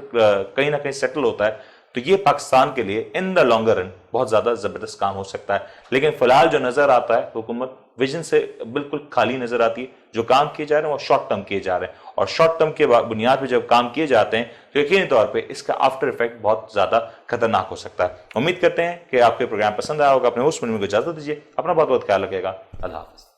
کہیں نہ کہیں سیٹل ہوتا ہے تو یہ پاکستان کے لیے ان دا لانگر رن بہت زیادہ زبردست کام ہو سکتا ہے. لیکن فی الحال جو نظر آتا ہے حکومت ویژن سے بالکل خالی نظر آتی ہے. جو کام کیے جا رہے ہیں وہ شارٹ ٹرم کیے جا رہے ہیں, اور شارٹ ٹرم کے بنیاد پہ جب کام کیے جاتے ہیں تو یقینی طور پہ اس کا آفٹر افیکٹ بہت زیادہ خطرناک ہو سکتا ہے. امید کرتے ہیں کہ آپ کے پروگرام پسند آیا ہوگا. اپنے ہوسٹ منی کو اجازت دیجیے, اپنا بہت بہت خیال رکھیے گا. اللہ حافظ.